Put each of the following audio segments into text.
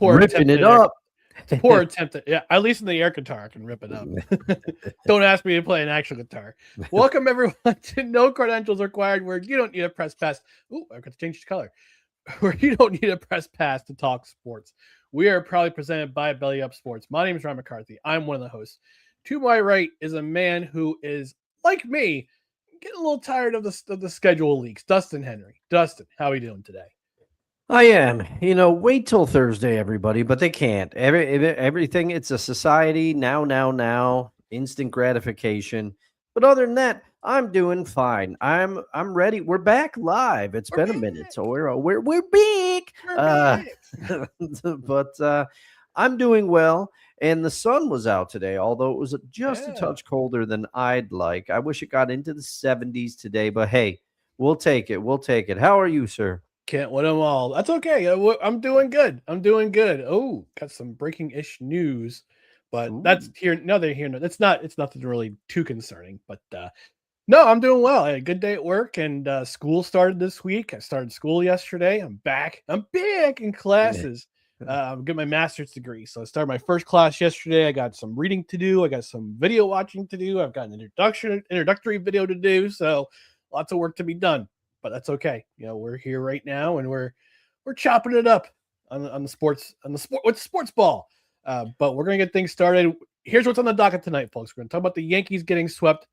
poor ripping it up. It's a poor attempt at, yeah, at least in the air guitar, I can rip it up. Don't ask me to play an actual guitar. Welcome, everyone, to No Credentials Required, where you don't need a press pass. Ooh, I've got to change the color. Where you don't need a press pass to talk sports. We are proudly presented by Belly Up Sports. My name is Ryan McCarthy. I'm one of the hosts. To my right is a man who is, like me, getting a little tired of the schedule leaks. Dustin Henry. Dustin, how are you doing today? I am. Wait till Thursday, everybody, but they can't. Everything, it's a society now, instant gratification. But other than that, I'm doing fine. I'm ready. We're back live. It's been a minute, so we're big. But I'm doing well. And the sun was out today, although it was just a touch colder than I'd like. I wish it got into the 70s today, but hey, we'll take it. We'll take it. How are you, sir? Can't win them all. That's okay. I'm doing good. Oh, got some breaking-ish news, but that's here. No, they're here. No, it's nothing really too concerning. But no, I'm doing well. I had a good day at work, and school started this week. I started school yesterday. I'm back. I'm back in classes. I'm getting my master's degree. So I started my first class yesterday. I got some reading to do. I got some video watching to do. I've got an introductory video to do. So lots of work to be done. But that's okay. We're here right now, and we're chopping it up on the sports with sports ball. But we're gonna get things started. Here's what's on the docket tonight, folks. We're gonna talk about the Yankees getting swept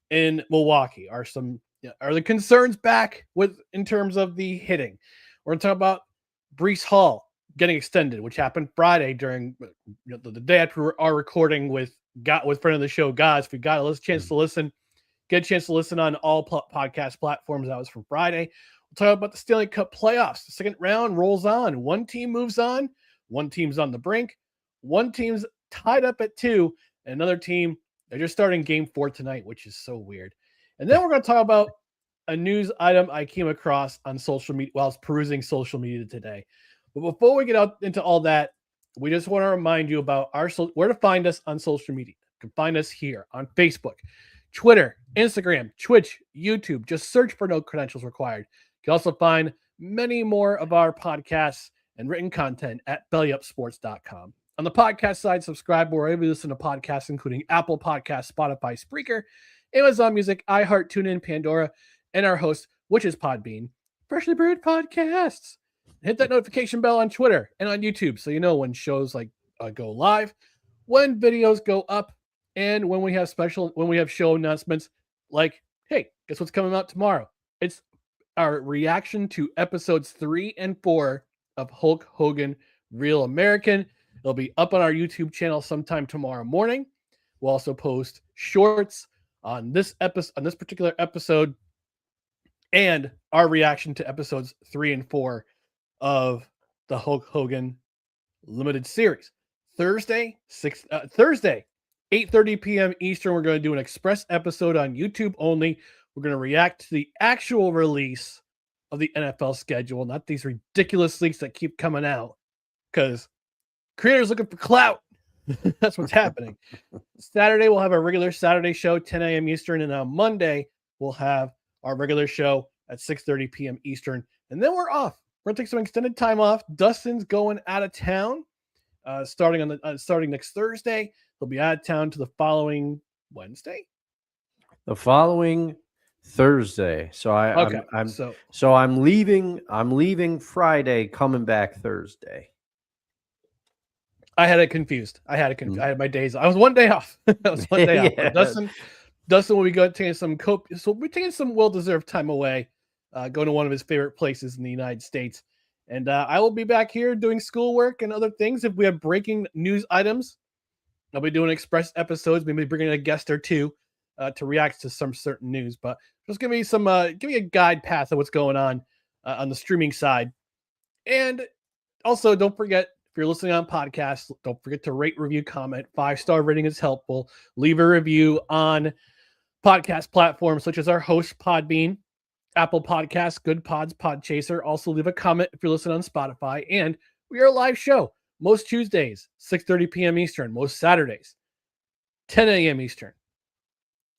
in Milwaukee. Are the concerns back in terms of the hitting? We're gonna talk about Breece Hall getting extended, which happened Friday during the day after our recording with friend of the show, guys. If we got a chance to listen. Get a chance to listen on all podcast platforms. That was from Friday. We'll talk about the Stanley Cup Playoffs. The second round rolls on. One team moves on. One team's on the brink. One team's tied up at 2. And another team, they're just starting game 4 tonight, which is so weird. And then we're going to talk about a news item I came across on social media while I was perusing social media today. But before we get out into all that, we just want to remind you about where to find us on social media. You can find us here on Facebook, Twitter, Instagram, Twitch, YouTube. Just search for No Credentials Required. You can also find many more of our podcasts and written content at bellyupsports.com. On the podcast side, subscribe wherever you listen to podcasts, including Apple Podcasts, Spotify, Spreaker, Amazon Music, iHeart, TuneIn, Pandora, and our host, which is Podbean, Freshly Brewed Podcasts. Hit that notification bell on Twitter and on YouTube so you know when shows go live, when videos go up, and when we have show announcements, like, hey, guess what's coming out tomorrow? It's our reaction to episodes 3 and 4 of Hulk Hogan Real American. It'll be up on our YouTube channel sometime tomorrow morning. We'll also post shorts on this particular episode, and our reaction to episodes 3 and 4 of the Hulk Hogan limited series. Thursday, 8:30 p.m. Eastern, we're going to do an express episode on YouTube only. We're going to react to the actual release of the NFL schedule, not these ridiculous leaks that keep coming out, because creators looking for clout. That's what's happening. Saturday, we'll have our regular Saturday show, 10 a.m. Eastern, and on Monday, we'll have our regular show at 6:30 p.m. Eastern, and then we're off. We're going to take some extended time off. Dustin's going out of town starting next Thursday. He'll be out of town to the following Wednesday. The following Thursday. So I'm leaving Friday, coming back Thursday. I had it confused. I had my days. I was one day off. Yeah. Dustin will be taking some well-deserved time away, going to one of his favorite places in the United States. And I will be back here doing schoolwork and other things. If we have breaking news items, I'll be doing express episodes, maybe bringing a guest or two to react to some certain news. But just give me a guide path of what's going on the streaming side. And also, don't forget, if you're listening on podcasts, don't forget to rate, review, comment. 5-star rating is helpful. Leave a review on podcast platforms such as our host, Podbean, Apple Podcasts, Good Pods, Podchaser. Also, leave a comment if you're listening on Spotify. And we are a live show most Tuesdays, 6:30 p.m. Eastern. Most Saturdays, 10 a.m. Eastern.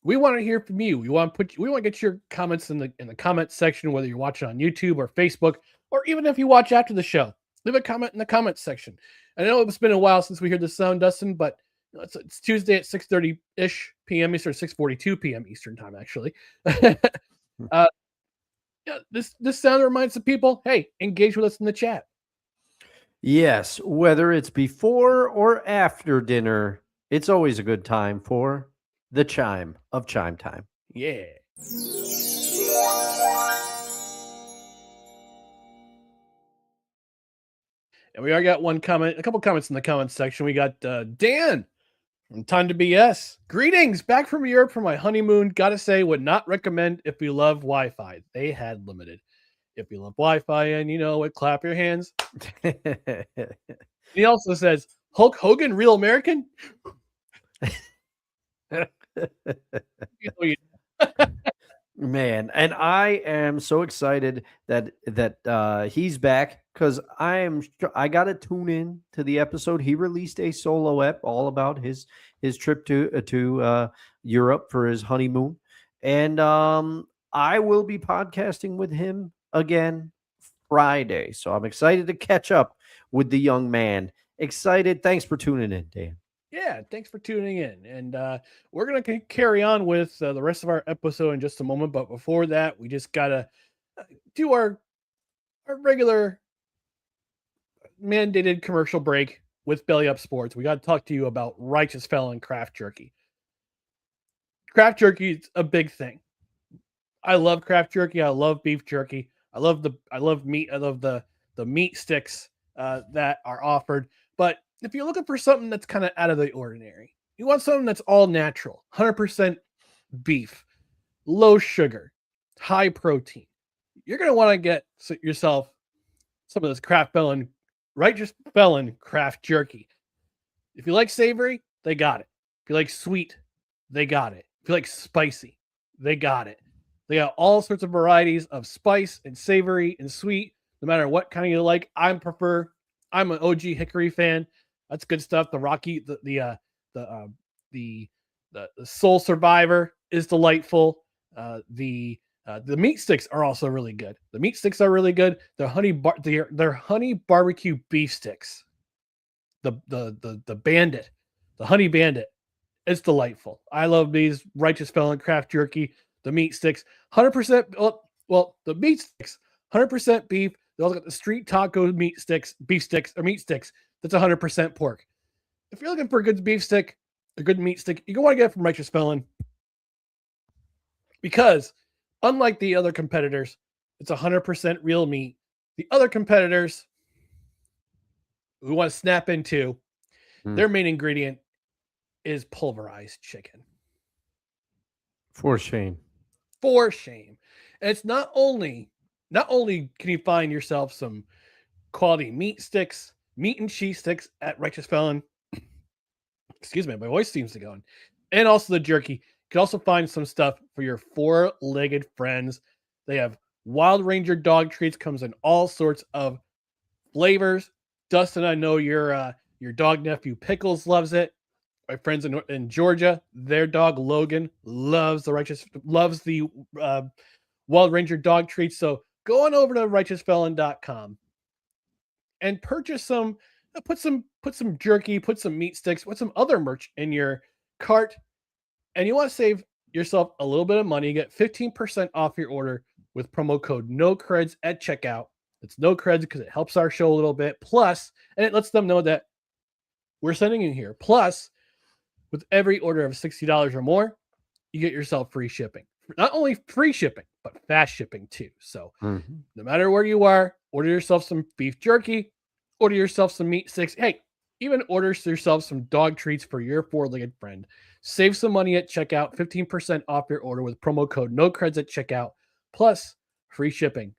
We want to hear from you. We want to get your comments in the comment section, whether you're watching on YouTube or Facebook, or even if you watch after the show. Leave a comment in the comments section. I know it's been a while since we heard the sound, Dustin, but it's Tuesday at 6:30-ish p.m. Eastern, 6:42 p.m. Eastern time, actually. This sound reminds the people, hey, engage with us in the chat. Yes, whether it's before or after dinner, it's always a good time for the chime of chime time. Yeah. And we already got a couple comments in the comments section. We got Dan from Time to BS. Greetings, back from Europe for my honeymoon. Gotta say, would not recommend if you love Wi-Fi. They had limited. If you love Wi-Fi and you know it, clap your hands. He also says, Hulk Hogan, real American? Man, and I am so excited that he's back because I got to tune in to the episode. He released a solo ep all about his trip to Europe for his honeymoon, and I will be podcasting with him again Friday. So I'm excited to catch up with the young man. Excited. Thanks for tuning in, Dan. Yeah, thanks for tuning in. And we're going to carry on with the rest of our episode in just a moment. But before that, we just got to do our regular mandated commercial break with Belly Up Sports. We got to talk to you about Righteous Felon craft jerky. Craft jerky is a big thing. I love craft jerky. I love beef jerky. I love meat. I love the meat sticks that are offered. But if you're looking for something that's kind of out of the ordinary, you want something that's all natural, 100% beef, low sugar, high protein, you're going to want to get yourself some of this Righteous Felon craft jerky. If you like savory, they got it. If you like sweet, they got it. If you like spicy, they got it. They got all sorts of varieties of spice and savory and sweet, no matter what kind of you like. I'm an OG Hickory fan. That's good stuff. The Rocky, the Soul Survivor is delightful. The meat sticks are also really good. The meat sticks are really good. They're honey barbecue beef sticks. The bandit, the honey bandit. It's delightful. I love these Righteous Felon craft jerky. The meat sticks, 100%. Well, the meat sticks, 100% beef. They also got the street taco meat sticks, beef sticks, or meat sticks. That's 100% pork. If you're looking for a good beef stick, a good meat stick, you're going to want to get it from Righteous Felon. Because unlike the other competitors, it's 100% real meat. The other competitors we want to snap into, their main ingredient is pulverized chicken. For shame. For shame. And it's not only can you find yourself some quality meat sticks, meat and cheese sticks at Righteous Felon. Excuse me, my voice seems to go. And also the jerky. You can also find some stuff for your four-legged friends. They have Wild Ranger dog treats, comes in all sorts of flavors. Dustin, I know your dog nephew Pickles loves it. My friends in Georgia, their dog Logan loves the Wild Ranger dog treats. So go on over to righteousfelon.com and purchase put some jerky, put some meat sticks, put some other merch in your cart. And you want to save yourself a little bit of money. You get 15% off your order with promo code NOCREDS at checkout. It's NOCREDS because it helps our show a little bit. Plus, and it lets them know that we're sending you here. Plus, with every order of $60 or more, you get yourself free shipping. Not only free shipping, but fast shipping too. So no matter where you are, order yourself some beef jerky, order yourself some meat sticks. Hey, even order yourself some dog treats for your four-legged friend. Save some money at checkout, 15% off your order with promo code NOCREDS at checkout, plus free shipping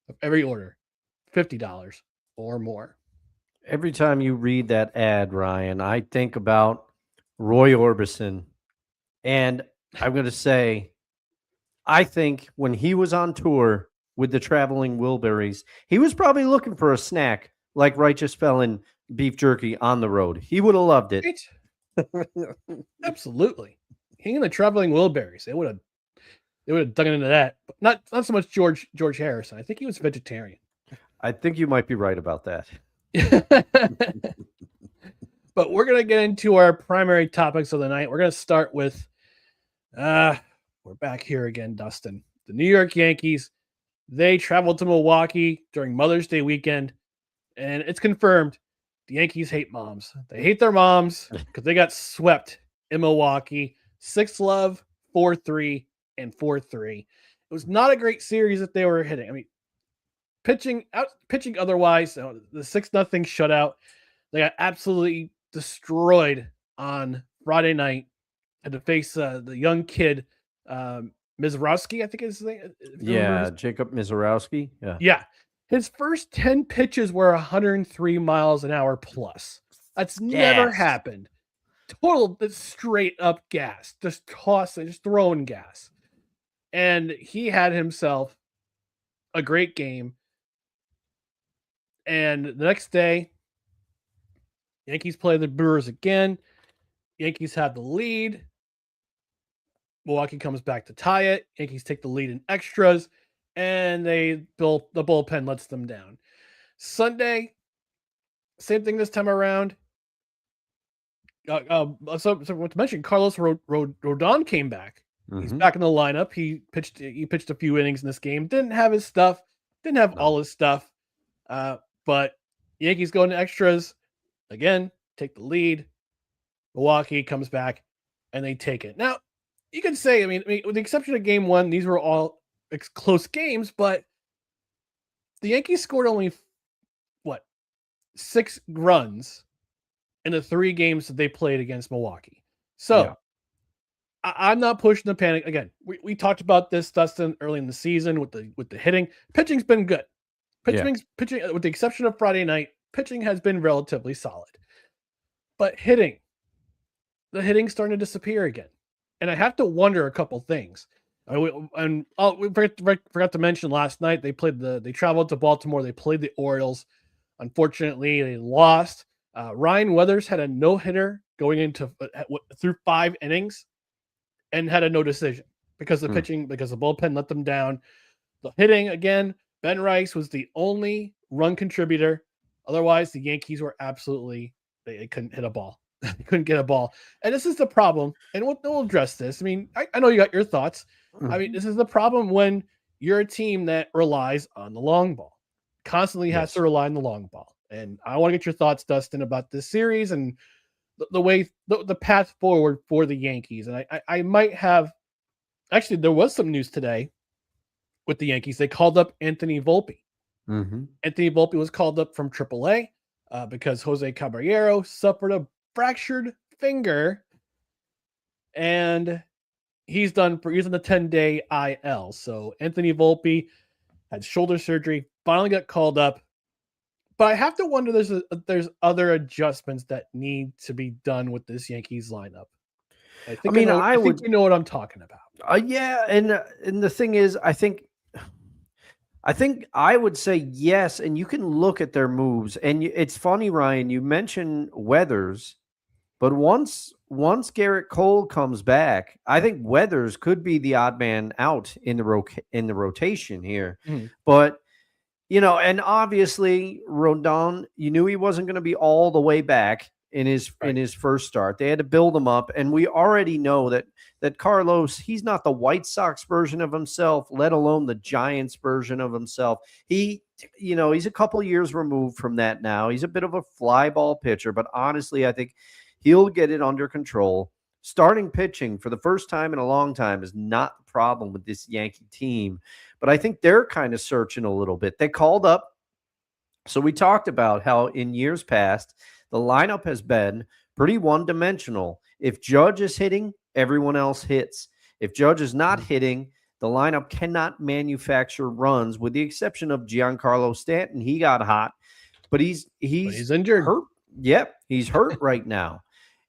of every order, $50 or more. Every time you read that ad, Ryan, I think about Roy Orbison. And I'm going to say, I think when he was on tour with the Traveling Wilburys, he was probably looking for a snack like Righteous Felon beef jerky on the road. He would have loved it. Absolutely. He and the Traveling Wilburys, they would have dug into that. But not so much George Harrison. I think he was vegetarian. I think you might be right about that. But we're going to get into our primary topics of the night. We're going to start with, we're back here again, Dustin. The New York Yankees, they traveled to Milwaukee during Mother's Day weekend, and it's confirmed the Yankees hate moms. They hate their moms because they got swept in Milwaukee. 6-love, 4-3, and 4-3. It was not a great series that they were hitting. I mean, pitching otherwise, the 6-0 shutout. They got absolutely destroyed on Friday night. Had to face the young kid, Mizrowski, I think is his name. Yeah, Jacob Mizrowski. Yeah. His first 10 pitches were 103 miles an hour plus. That's never happened. Total straight up gas. Just throwing gas. And he had himself a great game. And the next day, Yankees play the Brewers again. Yankees have the lead. Milwaukee comes back to tie it. Yankees take the lead in extras, and the bullpen lets them down. Sunday, same thing this time around. So to mention, Carlos Rodon came back. Mm-hmm. He's back in the lineup. He pitched a few innings in this game. Didn't have his stuff. Didn't have all his stuff. But Yankees go into extras again. Take the lead. Milwaukee comes back, and they take it. Now, you can say, I mean, with the exception of game one, these were all close games, but the Yankees scored only, 6 runs in the 3 games that they played against Milwaukee. So, yeah. I'm not pushing the panic. Again, we talked about this, Dustin, early in the season with the hitting. Pitching's been good. Pitching, with the exception of Friday night, pitching has been relatively solid. But the hitting's starting to disappear again. And I have to wonder a couple things. We forgot to mention last night they traveled to Baltimore. They played the Orioles. Unfortunately, they lost. Ryan Weathers had a no-hitter going into through 5 innings and had a no decision because the pitching, because the bullpen let them down. The hitting again, Ben Rice was the only run contributor. Otherwise, the Yankees were absolutely they couldn't hit a ball. They couldn't get a ball. And this is the problem. And we'll address this. I mean, I know you got your thoughts. Mm-hmm. I mean, this is the problem when you're a team that relies on the long ball. Constantly has to rely on the long ball. And I want to get your thoughts, Dustin, about this series and the way, the path forward for the Yankees. And I might have, actually, there was some news today with the Yankees. They called up Anthony Volpe. Mm-hmm. Anthony Volpe was called up from AAA because Jose Caballero suffered a fractured finger, and he's on the 10-day IL. So Anthony Volpe had shoulder surgery, finally got called up. But I have to wonder, there's other adjustments that need to be done with this Yankees lineup. I think you know what I'm talking about. Yeah, and the thing is, I think I would say yes, and you can look at their moves. And it's funny, Ryan, you mentioned Weathers, but once Garrett Cole comes back, I think Weathers could be the odd man out in the rotation here. Mm. But and obviously Rodon, you knew he wasn't going to be all the way back in his first start. They had to build him up, and we already know that Carlos, he's not the White Sox version of himself, let alone the Giants version of himself. He's a couple years removed from that now. He's a bit of a fly ball pitcher, but honestly, I think he'll get it under control. Starting pitching for the first time in a long time is not the problem with this Yankee team, but I think they're kind of searching a little bit. They called up. So we talked about how in years past, the lineup has been pretty one-dimensional. If Judge is hitting, everyone else hits. If Judge is not hitting, the lineup cannot manufacture runs, with the exception of Giancarlo Stanton. He got hot, but he's injured. Hurt. Yep, he's hurt right now.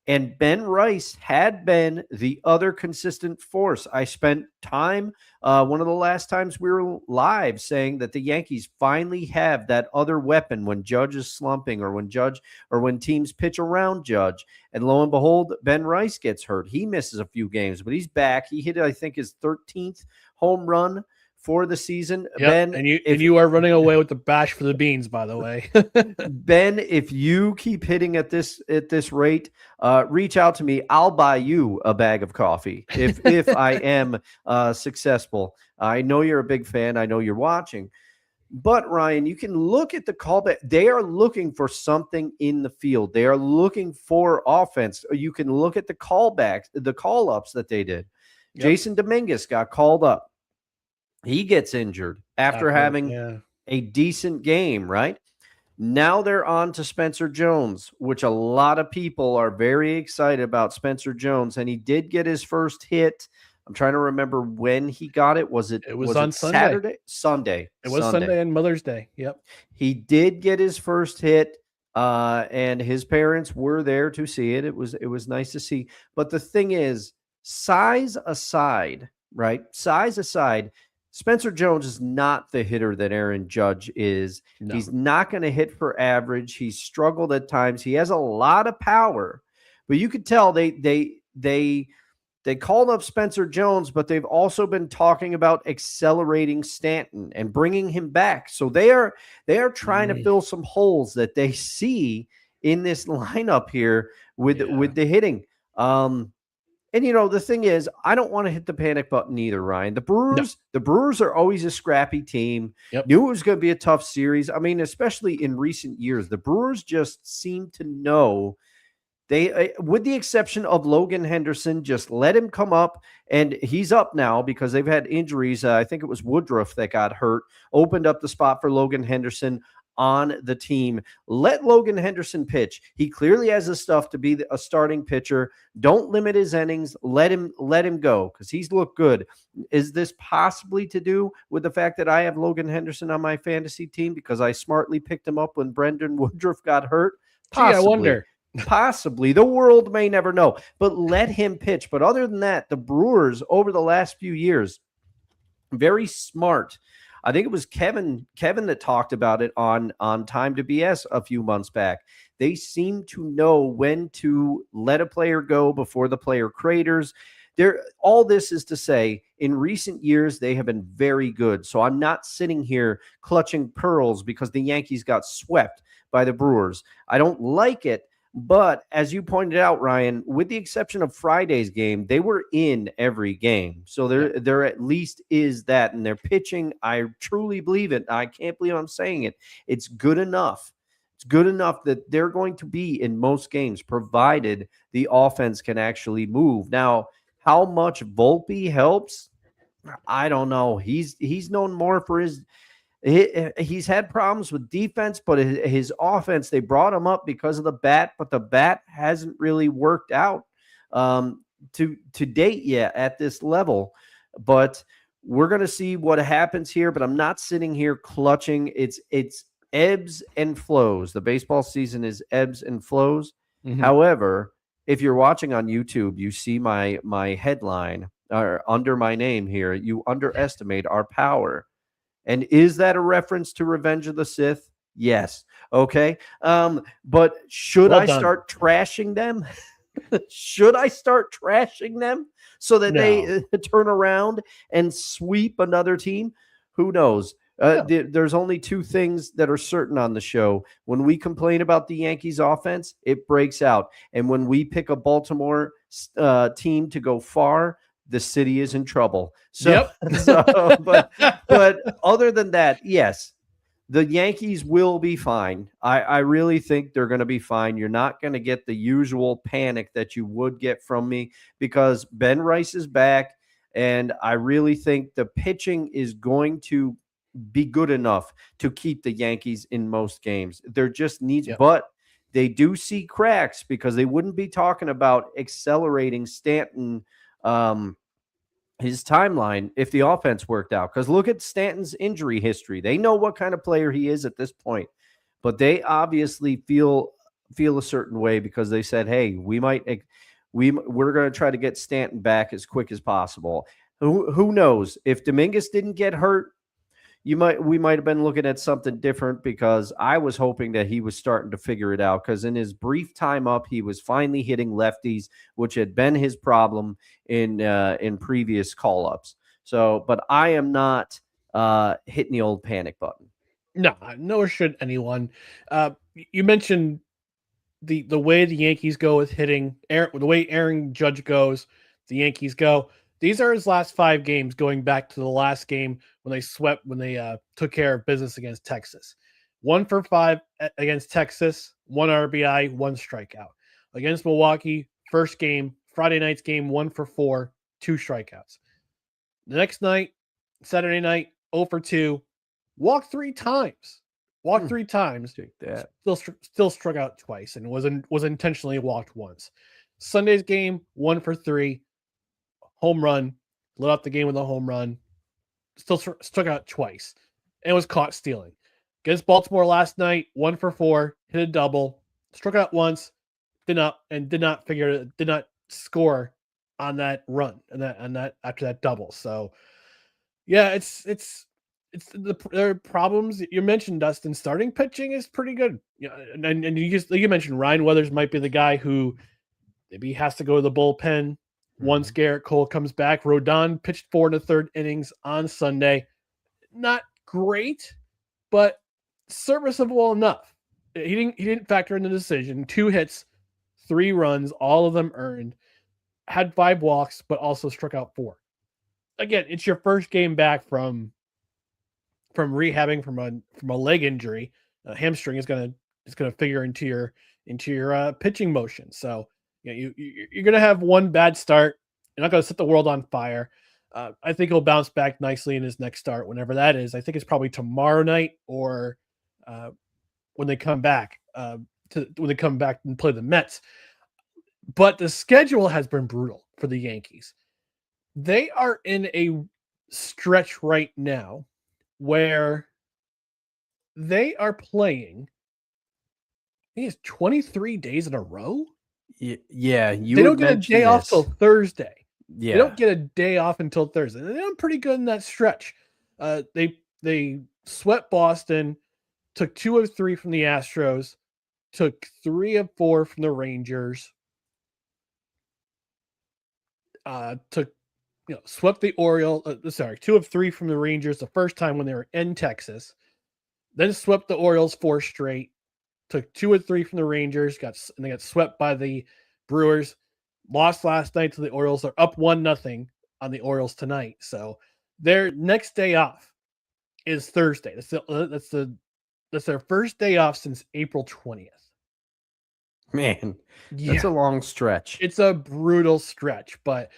And Ben Rice had been the other consistent force. I spent time, one of the last times we were live, saying that the Yankees finally have that other weapon when Judge is slumping or when teams pitch around Judge. And lo and behold, Ben Rice gets hurt. He misses a few games, but he's back. He hit, I think, his 13th home run for the season. Yep. Ben, and you are running away with the bash for the beans, by the way. Ben, if you keep hitting at this rate, reach out to me. I'll buy you a bag of coffee if I am successful. I know you're a big fan. I know you're watching. But Ryan, you can look at the callback. They are looking for something in the field. They are looking for offense. You can look at the callbacks, the call-ups that they did. Yep. Jason Dominguez got called up. He gets injured after having a decent game, right? Now they're on to Spencer Jones, which a lot of people are very excited about Spencer Jones, and he did get his first hit. I'm trying to remember when he got it. Was it on Sunday? Saturday? Sunday. It was Sunday and Mother's Day. Yep. He did get his first hit, and his parents were there to see it. It was nice to see. But the thing is, size aside, right? Size aside, Spencer Jones is not the hitter that Aaron Judge is. No. He's not going to hit for average. He's struggled at times. He has a lot of power, but you could tell they called up Spencer Jones, but they've also been talking about accelerating Stanton and bringing him back. So they are trying to fill some holes that they see in this lineup here with the hitting. And the thing is, I don't want to hit the panic button either, Ryan. The Brewers are always a scrappy team. Yep. Knew it was going to be a tough series. I mean, especially in recent years, the Brewers just seem to know. They, with the exception of Logan Henderson, just let him come up, and he's up now because they've had injuries. I think it was Woodruff that got hurt, opened up the spot for Logan Henderson on the team. Let Logan Henderson pitch. He clearly has the stuff to be a starting pitcher. Don't limit his innings. Let him go because he's looked good. Is this possibly to do with the fact that I have Logan Henderson on my fantasy team because I smartly picked him up when Brendan Woodruff got hurt? Possibly. Gee, I wonder. Possibly. The world may never know, but let him pitch. But other than that, the Brewers over the last few years, very smart. I think it was Kevin that talked about it on Time to BS a few months back. They seem to know when to let a player go before the player craters. All this is to say, in recent years, they have been very good. So I'm not sitting here clutching pearls because the Yankees got swept by the Brewers. I don't like it. But as you pointed out, Ryan, with the exception of Friday's game, they were in every game. So there at least is that. And their pitching, I truly believe it. I can't believe I'm saying it. It's good enough. It's good enough that they're going to be in most games, provided the offense can actually move. Now, how much Volpe helps, I don't know. He's known more for his he's had problems with defense, but his offense, they brought him up because of the bat, but the bat hasn't really worked out to date yet at this level. But we're going to see what happens here, but I'm not sitting here clutching. It's ebbs and flows. The baseball season is ebbs and flows. Mm-hmm. However, if you're watching on YouTube, you see my headline under my name here. You underestimate our power. And is that a reference to Revenge of the Sith? Yes. Okay. But should I start trashing them? Should I start trashing them so that they turn around and sweep another team? Who knows? There's only two things that are certain on the show. When we complain about the Yankees offense, it breaks out. And when we pick a Baltimore team to go far, the city is in trouble. So, but other than that, yes, the Yankees will be fine. I really think they're going to be fine. You're not going to get the usual panic that you would get from me because Ben Rice is back, and I really think the pitching is going to be good enough to keep the Yankees in most games. There just needs, but they do see cracks because they wouldn't be talking about accelerating Stanton his timeline if the offense worked out. Because look at Stanton's injury history. They know what kind of player he is at this point, but they obviously feel a certain way because they said, hey, we're going to try to get Stanton back as quick as possible. Who knows? If Dominguez didn't get hurt, we might have been looking at something different because I was hoping that he was starting to figure it out because in his brief time up, he was finally hitting lefties, which had been his problem in previous call-ups. So, but I am not hitting the old panic button. No, nor should anyone. You mentioned the way the Yankees go with hitting, the way Aaron Judge goes, the Yankees go. These are his last 5 games, going back to the last game when they took care of business against Texas. 1 for 5 against Texas, 1 RBI, 1 strikeout. Against Milwaukee, first game, Friday night's game, 1 for 4, 2 strikeouts. The next night, Saturday night, 0 for 2, walked 3 times. Walked 3 times. Take that. Still struck out twice and was intentionally walked once. Sunday's game, 1 for 3, home run, lit up the game with a home run. Still struck out twice and was caught stealing. Against Baltimore last night, 1 for 4, hit a double, struck out once, did not score on that run and that after that double. So yeah, there are problems. You mentioned, Dustin, starting pitching is pretty good. And you mentioned Ryan Weathers might be the guy who maybe has to go to the bullpen once Garrett Cole comes back. Rodon pitched 4 1/3 innings on Sunday. Not great, but serviceable enough. He didn't factor in the decision. 2 hits, 3 runs, all of them earned. Had 5 walks, but also struck out 4. Again, it's your first game back from rehabbing from a leg injury. A hamstring is gonna figure into your pitching motion. So you're gonna have one bad start. You're not gonna set the world on fire. I think he'll bounce back nicely in his next start, whenever that is. I think it's probably tomorrow night or when they come back and play the Mets. But the schedule has been brutal for the Yankees. They are in a stretch right now where they are playing, I think it's 23 days in a row. Yeah, they don't get a day off till Thursday. Yeah, they don't get a day off until Thursday. They're doing pretty good in that stretch. They swept Boston, took 2 of 3 from the Astros, took 3 of 4 from the Rangers. Swept the Orioles. 2 of 3 from the Rangers the first time when they were in Texas. Then swept the Orioles 4 straight. Took 2 of 3 from the Rangers. They got swept by the Brewers. Lost last night to the Orioles. They're up 1-0 on the Orioles tonight. So their next day off is Thursday. That's their first day off since April 20th. Man, that's a long stretch. It's a brutal stretch, but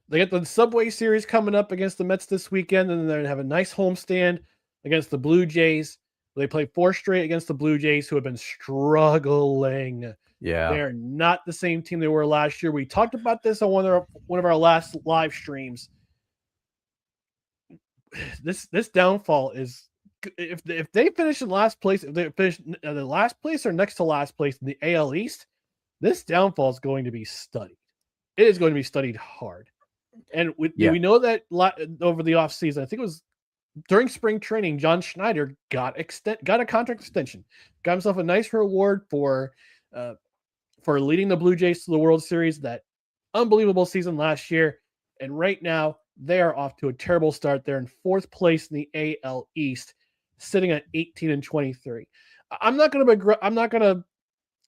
they get the Subway Series coming up against the Mets this weekend, and then they're going to have a nice homestand against the Blue Jays. They play 4 straight against the Blue Jays, who have been struggling. Yeah. They're not the same team they were last year. We talked about this on one of our last live streams. This downfall is, if they finish in last place, if they finish the last place or next to last place in the AL East, this downfall is going to be studied. It is going to be studied hard. And we know that over the offseason, I think it was during spring training, John Schneider got a contract extension, got himself a nice reward for leading the Blue Jays to the World Series, that unbelievable season last year. And right now, they are off to a terrible start. They're in 4th place in the AL East, sitting at 18-23. I'm not going to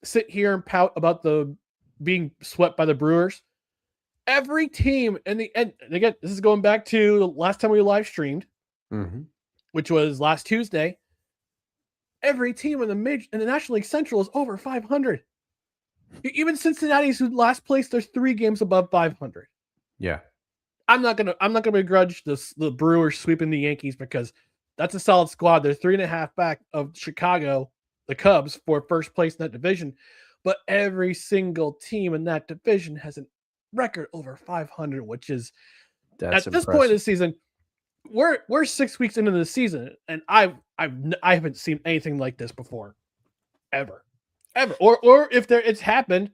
sit here and pout about the being swept by the Brewers. Every team in the end, again, this is going back to the last time we live streamed, which was last Tuesday. Every team in the National League Central is over 500. Even Cincinnati's who last place, there's 3 games above 500. Yeah. I'm not gonna begrudge the Brewers sweeping the Yankees, because that's a solid squad. They're 3.5 back of Chicago, the Cubs, for first place in that division. But every single team in that division has an record over 500, which is That's at this point in the season. We're 6 weeks into the season, and I haven't seen anything like this before, ever. Or if it's happened,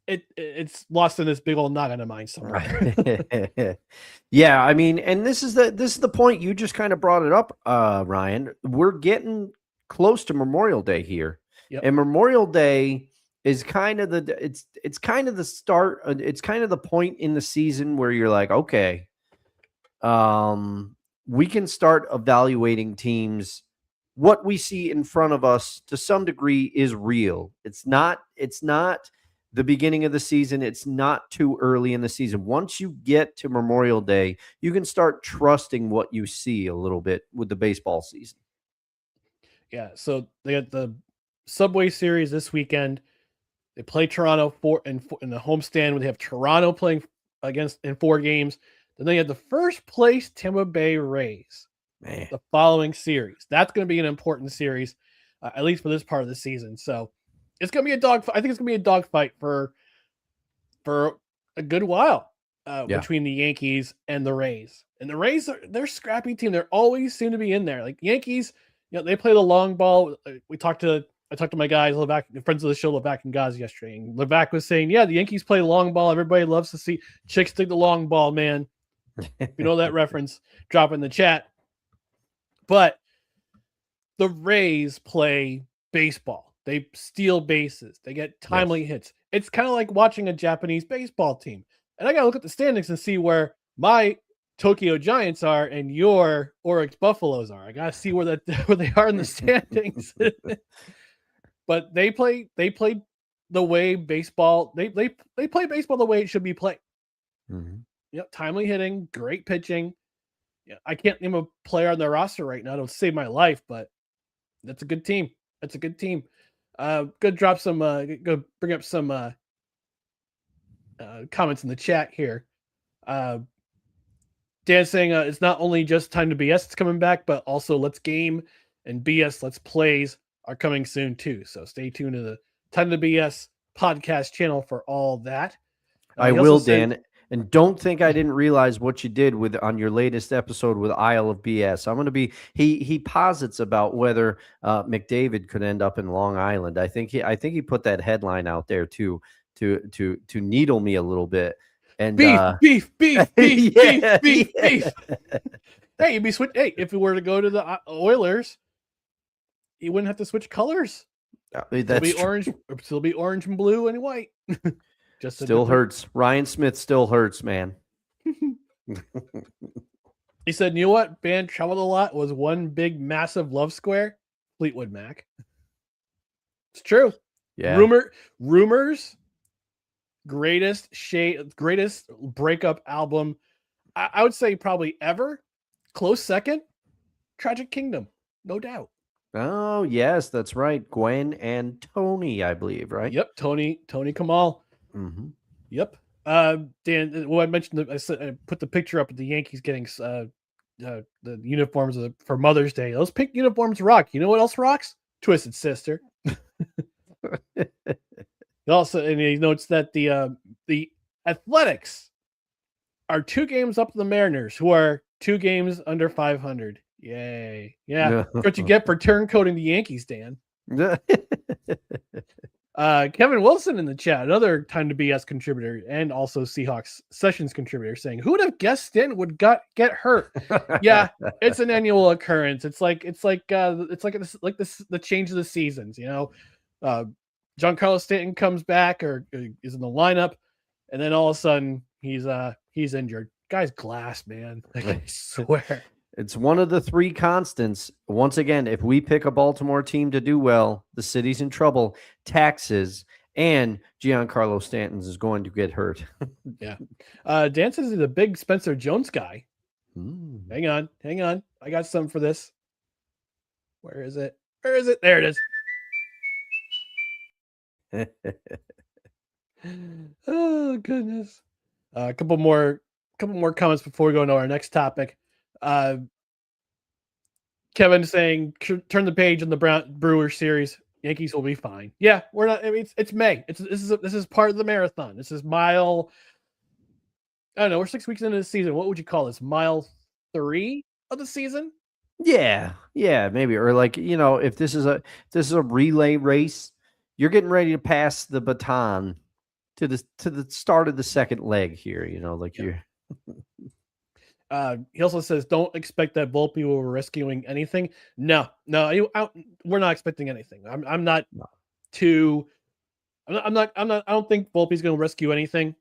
it's lost in this big old knot in my mind somewhere. Yeah, I mean, and this is the point. You just kind of brought it up, Ryan. We're getting close to Memorial Day here, and Memorial Day is kind of it's kind of the start. It's kind of the point in the season where you're like, okay, we can start evaluating teams. What we see in front of us to some degree is real. It's not the beginning of the season. It's not too early in the season. Once you get to Memorial Day, you can start trusting what you see a little bit with the baseball season. Yeah, so they got the Subway Series this weekend. They play Toronto in the homestand where they have Toronto playing against in 4 games. Then they have the first place Tampa Bay Rays the following series. That's going to be an important series, at least for this part of the season. So it's going to be a dogfight. I think it's going to be a dogfight for a good while between the Yankees and the Rays. And the Rays they're a scrappy team. They're always seem to be in there. Like Yankees, they play the long ball. I talked to my guys, Levac, friends of the show, Levac and Gaz yesterday. And Levac was saying, the Yankees play long ball. Everybody loves to see chicks dig the long ball, man. If you know that reference, drop in the chat. But the Rays play baseball. They steal bases. They get timely hits. It's kind of like watching a Japanese baseball team. And I got to look at the standings and see where my Tokyo Giants are and your Oryx Buffaloes are. I got to see where they are in the standings. But they play the way baseball. They play baseball the way it should be played. Mm-hmm. Timely hitting, great pitching. I can't name a player on their roster right now. It'll save my life, but that's a good team. That's a good team. Go drop some. Go bring up some comments in the chat here. Dan saying it's not only just Time to BS that's coming back, but also Let's Game and BS Let's Plays are coming soon too. So stay tuned to the Time to BS podcast channel for all that. I will, Dan. And don't think I didn't realize what you did on your latest episode with Isle of BS. I'm going to be. He posits about whether McDavid could end up in Long Island. I think he put that headline out there to needle me a little bit. And beef. Hey, you'd be switch. Hey, if we were to go to the Oilers, you wouldn't have to switch colors. It'll be orange. It'll be orange and blue and white. Just still hurts. Ryan Smith still hurts, man. He said, "You know what? Band traveled a lot. Was one big massive love square. Fleetwood Mac. It's true. Yeah. Rumors. Greatest breakup album. I would say probably ever. Close second. Tragic Kingdom, no doubt. Oh yes, that's right. Gwen and Tony, I believe, right? Yep, Tony Kamal. Mm-hmm. Yep. Dan, I mentioned I put the picture up of the Yankees getting the uniforms for Mother's Day. Those pink uniforms rock. You know what else rocks? Twisted Sister. Also, and he notes that the Athletics are 2 games up to the Mariners, who are 2 games under 500. Yay! Yeah, what you get for turncoating the Yankees, Dan. Kevin Wilson in the chat, another Time to BS contributor and also Seahawks Sessions contributor, saying, "Who would have guessed Stanton would get hurt?" Yeah, it's an annual occurrence. It's like the change of the seasons. Giancarlo Stanton comes back or is in the lineup, and then all of a sudden he's injured. Guy's glass, man. I swear. It's one of the 3 constants. Once again, if we pick a Baltimore team to do well, the city's in trouble. Taxes and Giancarlo Stanton is going to get hurt. Yeah. Dan says he's a big Spencer Jones guy. Hang on. I got something for this. Where is it? There it is. Oh goodness. A couple more comments before we go into our next topic. Kevin saying, turn the page on the Brewers series. Yankees will be fine. Yeah, we're not. I mean, it's May. This is part of the marathon. This is mile. I don't know. We're 6 weeks into the season. What would you call this? Mile 3 of the season? Yeah, maybe. Or if this is a relay race, you're getting ready to pass the baton to the start of the second leg here. You're. He also says, don't expect that Volpe will be rescuing anything. No, we're not expecting anything. I don't think Volpe's going to rescue anything.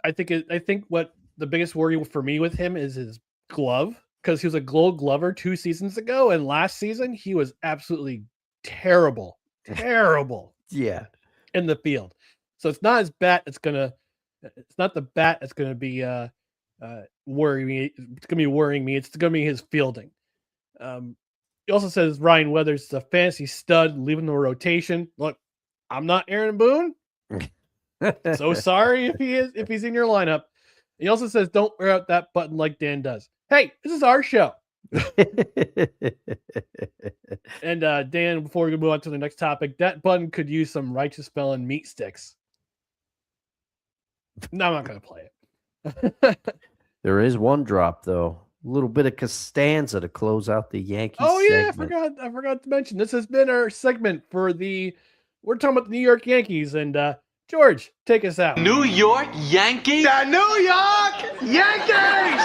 I think what the biggest worry for me with him is his glove. because he was a Gold Glover 2 seasons ago, and last season he was absolutely terrible Yeah. in the field. So it's not his bat that's gonna. It's not the bat that's gonna be worrying me. It's gonna be worrying me. It's gonna be his fielding. He also says Ryan Weathers is a fantasy stud, leaving the rotation. Look, I'm not Aaron Boone. So sorry if he's in your lineup. He also says don't wear out that button like Dan does. Hey, this is our show. And Dan, before we move on to the next topic, that button could use some righteous felon meat sticks. No, I'm not going to play it. There is one drop, though. A little bit of Costanza to close out the Yankees. Oh, yeah, segment. I forgot to mention. This has been our segment for we're talking about the New York Yankees. And George, take us out. New York Yankees? The New York Yankees!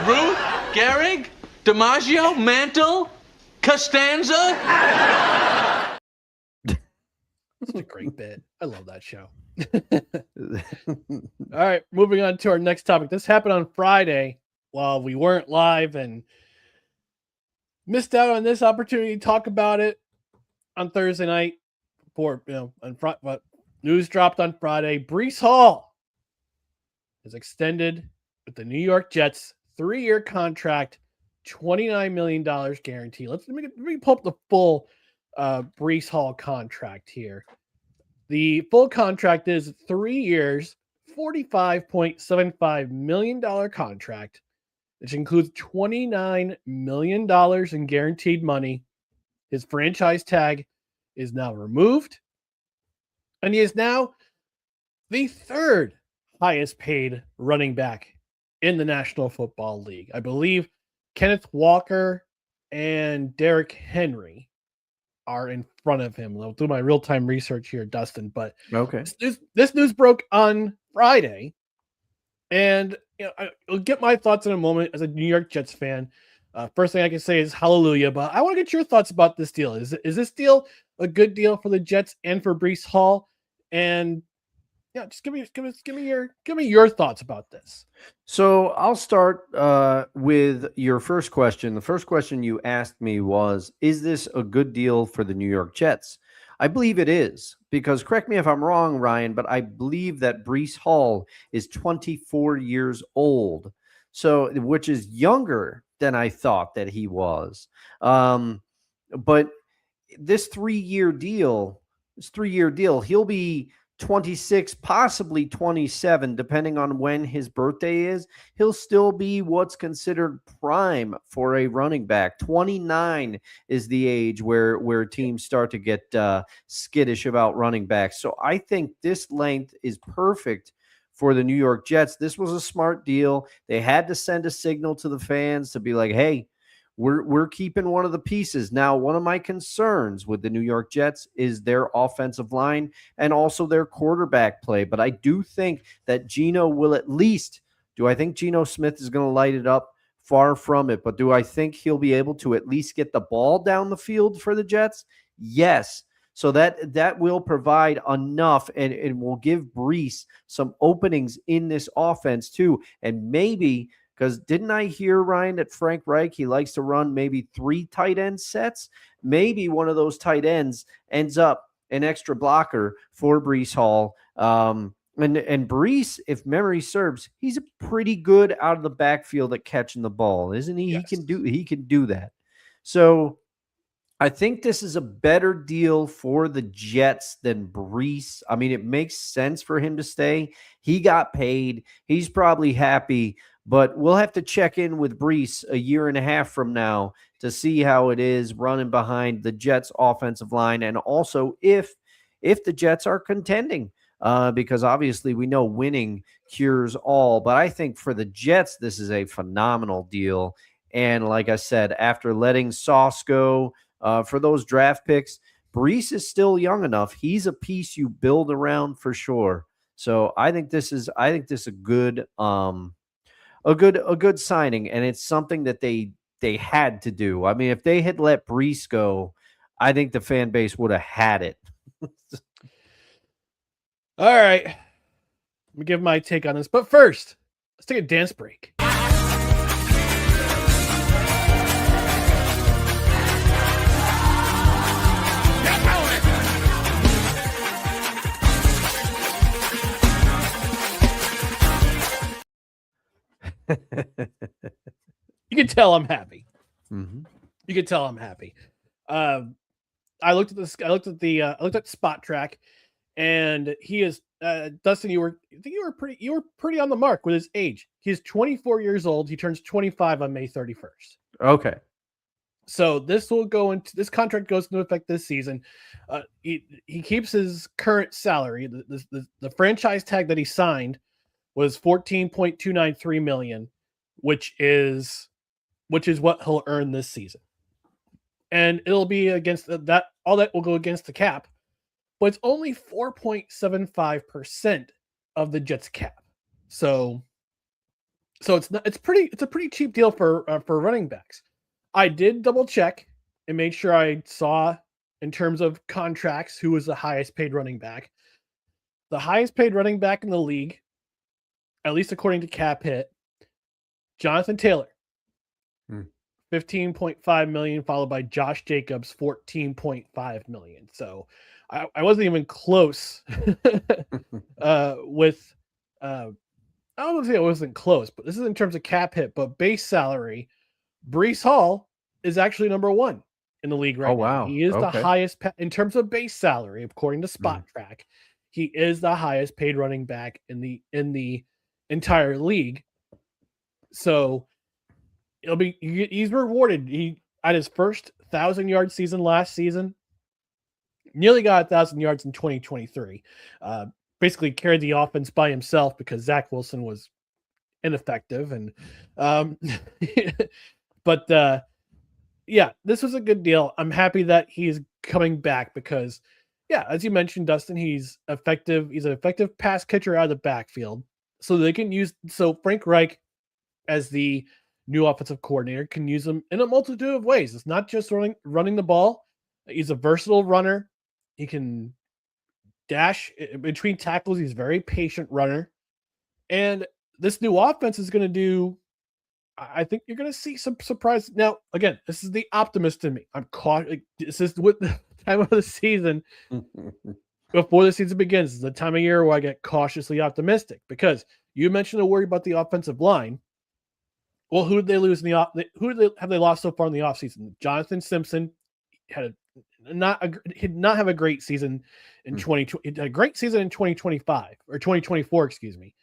Ruth, Gehrig, DiMaggio, Mantle, Costanza? This is a great bit. I love that show. All right, moving on to our next topic. This happened on Friday while we weren't live and missed out on this opportunity to talk about it on Thursday night. Before but news dropped on Friday. Breece Hall is extended with the New York Jets, 3-year contract, $29 million guarantee. Let me pull up the full Breece Hall contract here. The full contract is 3 years, $45.75 million contract, which includes $29 million in guaranteed money. His franchise tag is now removed, and he is now the third highest paid running back in the National Football League. I believe Kenneth Walker and Derrick Henry are in front of him. I'll do my real-time research here, Dustin, but okay. This news broke on Friday, and I'll get my thoughts in a moment as a New York Jets fan. First thing I can say is hallelujah, but I want to get your thoughts about this deal. Is this deal a good deal for the Jets and for Breece Hall? And just give me your thoughts about this. So I'll start with your first question. The first question you asked me was, is this a good deal for the New York Jets? I believe it is, because correct me if I'm wrong, Ryan, but I believe that Breece Hall is 24 years old, so which is younger than I thought that he was. But this 3-year deal, he'll be 26, possibly 27, depending on when his birthday is. He'll still be what's considered prime for a running back. 29 is the age where teams start to get skittish about running backs. So I think this length is perfect for the New York Jets. This was a smart deal. They had to send a signal to the fans to be like, hey, we're keeping one of the pieces. Now, one of my concerns with the New York Jets is their offensive line and also their quarterback play. But I do think that Geno will at least – do I think Geno Smith is going to light it up? Far from it. But do I think he'll be able to at least get the ball down the field for the Jets? Yes. So that will provide enough and will give Breece some openings in this offense too. And maybe – because didn't I hear, Ryan, that Frank Reich, he likes to run maybe 3 tight end sets? Maybe one of those tight ends ends up an extra blocker for Breece Hall. And Breece, if memory serves, he's a pretty good out of the backfield at catching the ball, isn't he? Yes. He can do that. So I think this is a better deal for the Jets than Breece. I mean, it makes sense for him to stay. He got paid. He's probably happy. But we'll have to check in with Breece a year and a half from now to see how it is running behind the Jets offensive line. And also if the Jets are contending, because obviously we know winning cures all. But I think for the Jets, this is a phenomenal deal. And like I said, after letting Sauce go for those draft picks, Breece is still young enough. He's a piece you build around for sure. So I think this is a good a good signing, and it's something that they had to do. I mean, if they had let Breece go, I think the fan base would have had it. All right. Let me give my take on this. But first, let's take a dance break. You can tell I'm happy. Mhm. You can tell I'm happy. I looked at this. I looked at Spot Track, and he is Dustin. I think you were pretty on the mark with his age. He's 24 years old. He turns 25 on May 31st. Okay. So this contract goes into effect this season. He keeps his current salary. The franchise tag that he signed was $14.293 million, which is what he'll earn this season. And it'll be against that. All that will go against the cap, but it's only 4.75% of the Jets cap. So it's a pretty cheap deal for running backs. I did double check and made sure I saw, in terms of contracts, who was the highest paid running back. The highest paid running back in the league, at least according to Cap Hit, Jonathan Taylor, $15.5 million, followed by Josh Jacobs, $14.5 million. So I wasn't even close with. I don't want to say I wasn't close, but this is in terms of Cap Hit. But base salary, Breece Hall is actually number one in the league right now. Wow. He is the highest in terms of base salary, according to Spot Track. He is the highest paid running back in the entire league. So he's rewarded. He at his first 1,000-yard season last season, nearly got 1,000 yards in 2023. Basically carried the offense by himself because Zach Wilson was ineffective. And but yeah, this was a good deal. I'm happy that he's coming back because, yeah, as you mentioned, Dustin, he's effective. He's an effective pass catcher out of the backfield. So Frank Reich, as the new offensive coordinator, can use him in a multitude of ways. It's not just running the ball. He's a versatile runner. He can dash between tackles. He's a very patient runner. And this new offense is going to do, I think you're going to see some surprise. Now, again, this is the optimist in me. I'm cautious. This is with the time of the season before the season begins. This is the time of year where I get cautiously optimistic because you mentioned a worry about the offensive line. Well, who did they lose in have they lost so far in the offseason? Jonathan Simpson did not have a great season in 2020. He had a great season in 2025 or 2024, excuse me.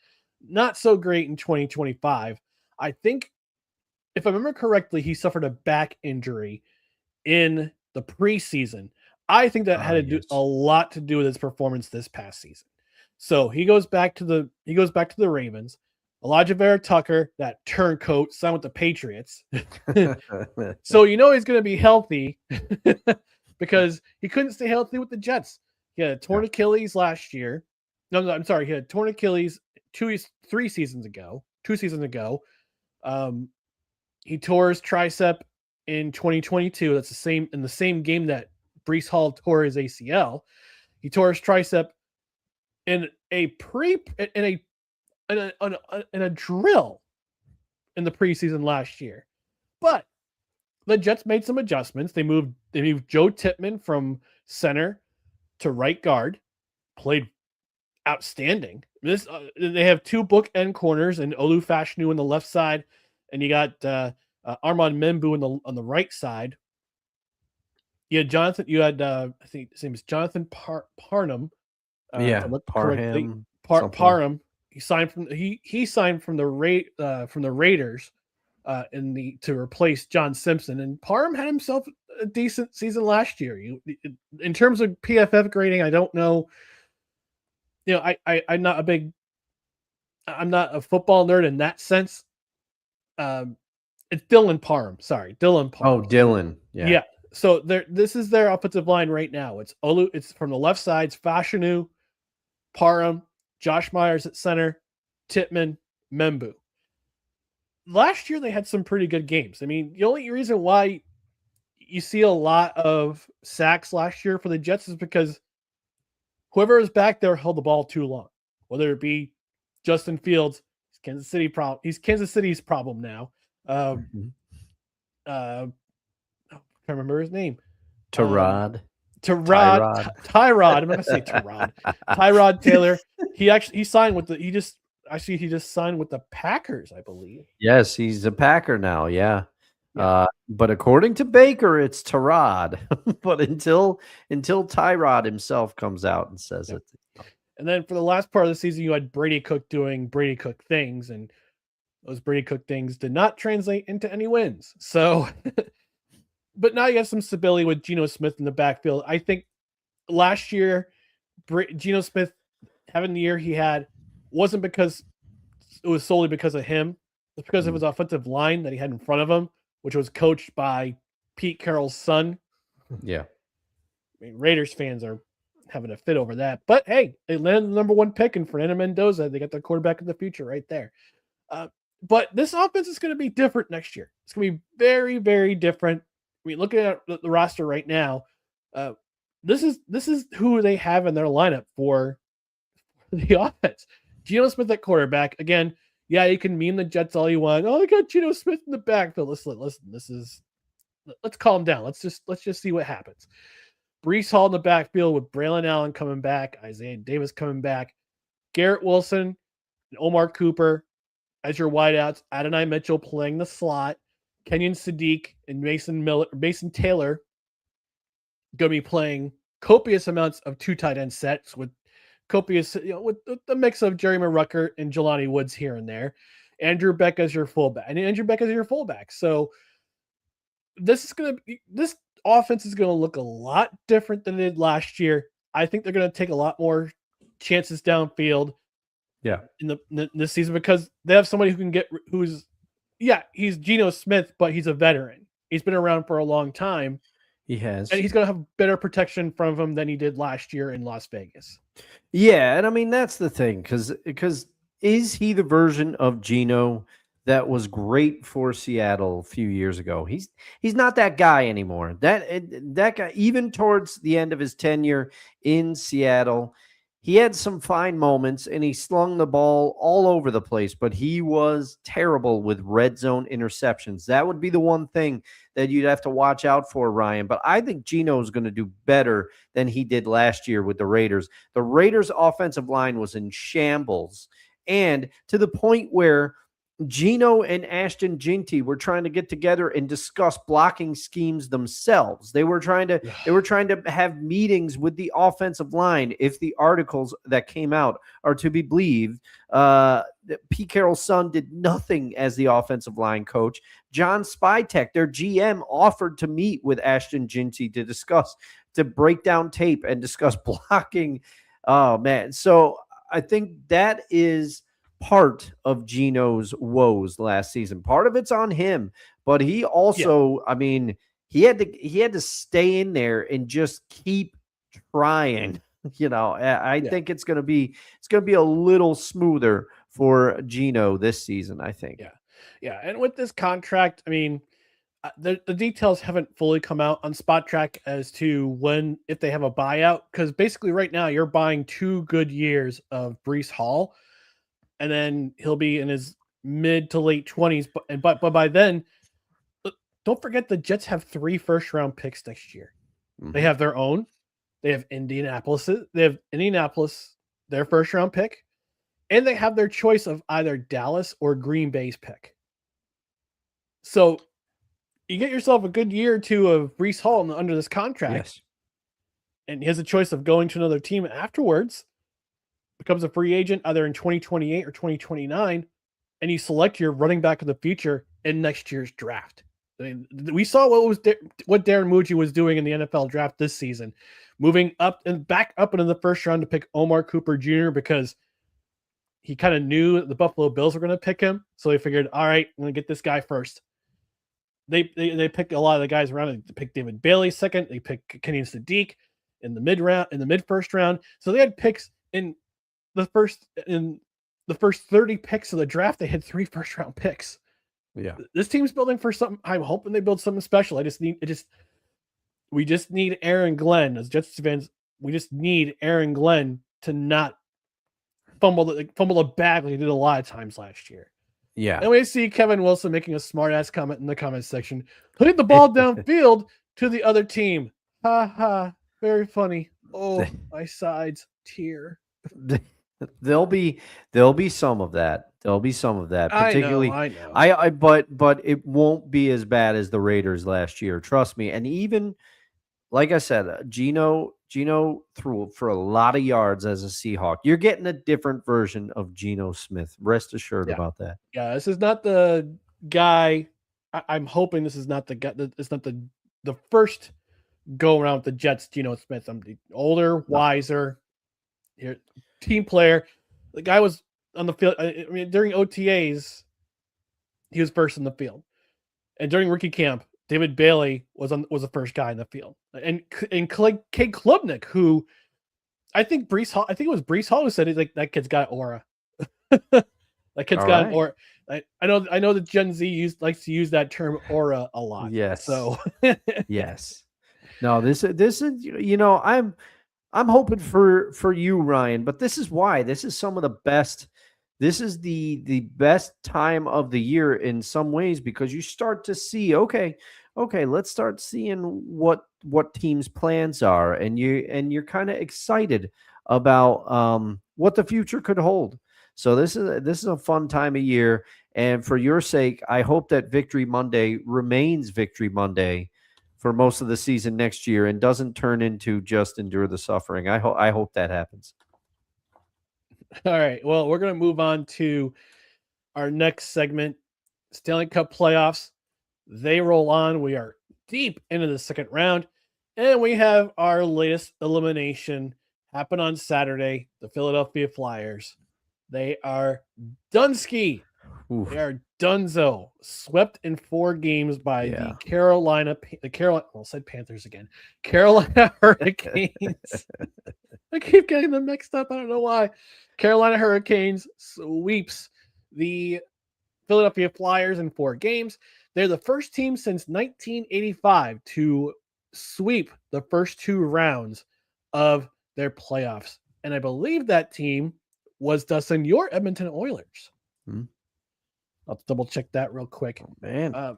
Not so great in 2025. I think, if I remember correctly, he suffered a back injury in the preseason. I think that had a lot to do with his performance this past season. So he goes back to the Ravens. Elijah Vera Tucker, that turncoat, signed with the Patriots. So he's going to be healthy because he couldn't stay healthy with the Jets. He had a torn Achilles last year. No, I'm sorry. He had a torn Achilles 2 seasons ago. He tore his tricep in 2022. That's in the same game that Breece Hall tore his ACL. He tore his tricep in a drill in the preseason last year. But the Jets made some adjustments. They moved Joe Tippmann from center to right guard, played outstanding. They have two bookend corners and Olu Fashanu on the left side, and you got Armand Membu on the right side. You had I think his name is Jonathan Parham. Parham. Parham. He signed from the Raiders to replace John Simpson, and Parham had himself a decent season last year. In terms of PFF grading, I don't know. I'm not a football nerd in that sense. It's Dylan Parham. Sorry, Dylan Parham. Oh, Dylan. Yeah. So this is their offensive line right now. It's Olu. It's from the left side. It's Fashanu, Parham, Josh Myers at center, Tippmann, Membu. Last year they had some pretty good games. I mean, the only reason why you see a lot of sacks last year for the Jets is because whoever was back there held the ball too long. Whether it be Justin Fields, he's Kansas City's problem now. I can't remember his name. Tyrod. I'm not gonna say Tyrod. Tyrod Taylor. He signed with he just I see he just signed with the Packers, I believe. Yes, he's a Packer now. Yeah. Yeah. But according to Baker, it's Tyrod. But until Tyrod himself comes out and says Yep. it. And then for the last part of the season, you had Brady Cook doing Brady Cook things, and those Brady Cook things did not translate into any wins. So, but now you have some stability with Geno Smith in the backfield. I think last year, Geno Smith having the year he had wasn't because it was solely because of him. It's because of his offensive line that he had in front of him, which was coached by Pete Carroll's son. Yeah. I mean, Raiders fans are having a fit over that. But hey, they landed the number 1 pick in Fernando Mendoza. They got the quarterback of the future right there. But this offense is going to be different next year. It's going to be very, very different. I mean, looking at the roster right now, this is who they have in their lineup for the offense. Geno Smith at quarterback. Again, yeah, you can meme the Jets all you want. Oh, I got Geno Smith in the backfield. Listen, let's calm down. Let's just see what happens. Breece Hall in the backfield with Braylon Allen coming back, Isaiah Davis coming back, Garrett Wilson and Omar Cooper as your wideouts, Adonai Mitchell playing the slot, Kenyon Sadiq and Mason Taylor going to be playing copious amounts of 2 tight end sets with copious, with the mix of Jerry Rucker and Jelani Woods here and there. Andrew Beck as your fullback. So this offense is going to look a lot different than it did last year. I think they're going to take a lot more chances downfield. Yeah. In this season, because they have somebody who can he's Geno Smith, but he's a veteran. He's been around for a long time. He has. And he's going to have better protection from him than he did last year in Las Vegas. Yeah, and I mean that's the thing, because is he the version of Geno that was great for Seattle a few years ago? He's not that guy anymore. That guy, even towards the end of his tenure in Seattle, he had some fine moments and he slung the ball all over the place, but he was terrible with red zone interceptions. That would be the one thing that you'd have to watch out for, Ryan. But I think Geno is going to do better than he did last year with the Raiders. The Raiders' offensive line was in shambles, and to the point where Geno and Ashton Ginty were trying to get together and discuss blocking schemes themselves. They were trying to have meetings with the offensive line. If the articles that came out are to be believed, Pete Carroll's son did nothing as the offensive line coach. John Spytek, their GM, offered to meet with Ashton Ginty to break down tape and discuss blocking. Oh man. So I think that is part of Geno's woes last season. Part of it's on him, but he also, I mean, he had to stay in there and just keep trying. I think it's going to be a little smoother for Geno this season, I think. Yeah. And with this contract, I mean, the details haven't fully come out on Spot Track as to if they have a buyout, because basically right now you're buying 2 good years of Breece Hall, and then he'll be in his mid to late 20s. But by then, don't forget the Jets have 3 first-round picks next year. Mm-hmm. They have their own. They have Indianapolis, their first-round pick, and they have their choice of either Dallas or Green Bay's pick. So you get yourself a good year or 2 of Breece Hall under this contract. Yes. And he has a choice of going to another team afterwards, becomes a free agent either in 2028 or 2029, and you select your running back of the future in next year's draft. I mean, we saw what Darren Muji was doing in the NFL draft this season, moving up and back up into the first round to pick Omar Cooper Jr. because he kind of knew the Buffalo Bills were going to pick him. So he figured, all right, I'm going to get this guy first. They picked a lot of the guys around. They picked David Bailey second. They picked Kenyon Sadiq in the mid first round. So they had picks in the first 30 picks of the draft. They had 3 first round picks. Yeah, this team's building for something. I'm hoping they build something special. We just need Aaron Glenn as Jets fans. We just need Aaron Glenn to not fumble the bag like he did a lot of times last year. Yeah. And we see Kevin Wilson making a smart ass comment in the comments section, putting the ball downfield to the other team. Ha ha. Very funny. Oh, my sides tear. There'll be some of that. There'll be some of that, I particularly. know. But it won't be as bad as the Raiders last year. Trust me. And even like I said, Geno threw for a lot of yards as a Seahawk. You're getting a different version of Geno Smith. Rest assured Yeah. about that. Yeah, this is not the guy. I'm hoping this is not the guy. It's not the first go around with the Jets. Geno Smith. I'm the older, wiser, team player. The guy was on the field. I mean, during OTAs, he was first in the field, and during rookie camp, David Bailey was the first guy in the field, and Cade Klubnik, who I think Breece Hall. I think it was Breece Hall who said it. Like, that kid's got aura. That kid's got an aura. I know that Gen Z likes to use that term aura a lot. Yes. So yes. No, this is I'm hoping for you, Ryan, but this is why. This is some of the best. This is the best time of the year in some ways, because you start to see, okay, let's start seeing what teams' plans are, and you're kind of excited about what the future could hold. So this is a fun time of year, and for your sake, I hope that Victory Monday remains Victory Monday for most of the season next year and doesn't turn into just endure the suffering. I hope that happens. All right. Well, we're going to move on to our next segment, Stanley Cup Playoffs. They roll on. We are deep into the second round, and we have our latest elimination happen on Saturday. The Philadelphia Flyers. They are Dunsky. Oof. They are Dunzo, swept in 4 games by the Carolina Panthers again. Carolina Hurricanes. I keep getting them mixed up. I don't know why. Carolina Hurricanes sweeps the Philadelphia Flyers in 4 games. They're the first team since 1985 to sweep the first 2 rounds of their playoffs. And I believe that team was, Dustin, your Edmonton Oilers. I'll double check that real quick. Oh, man.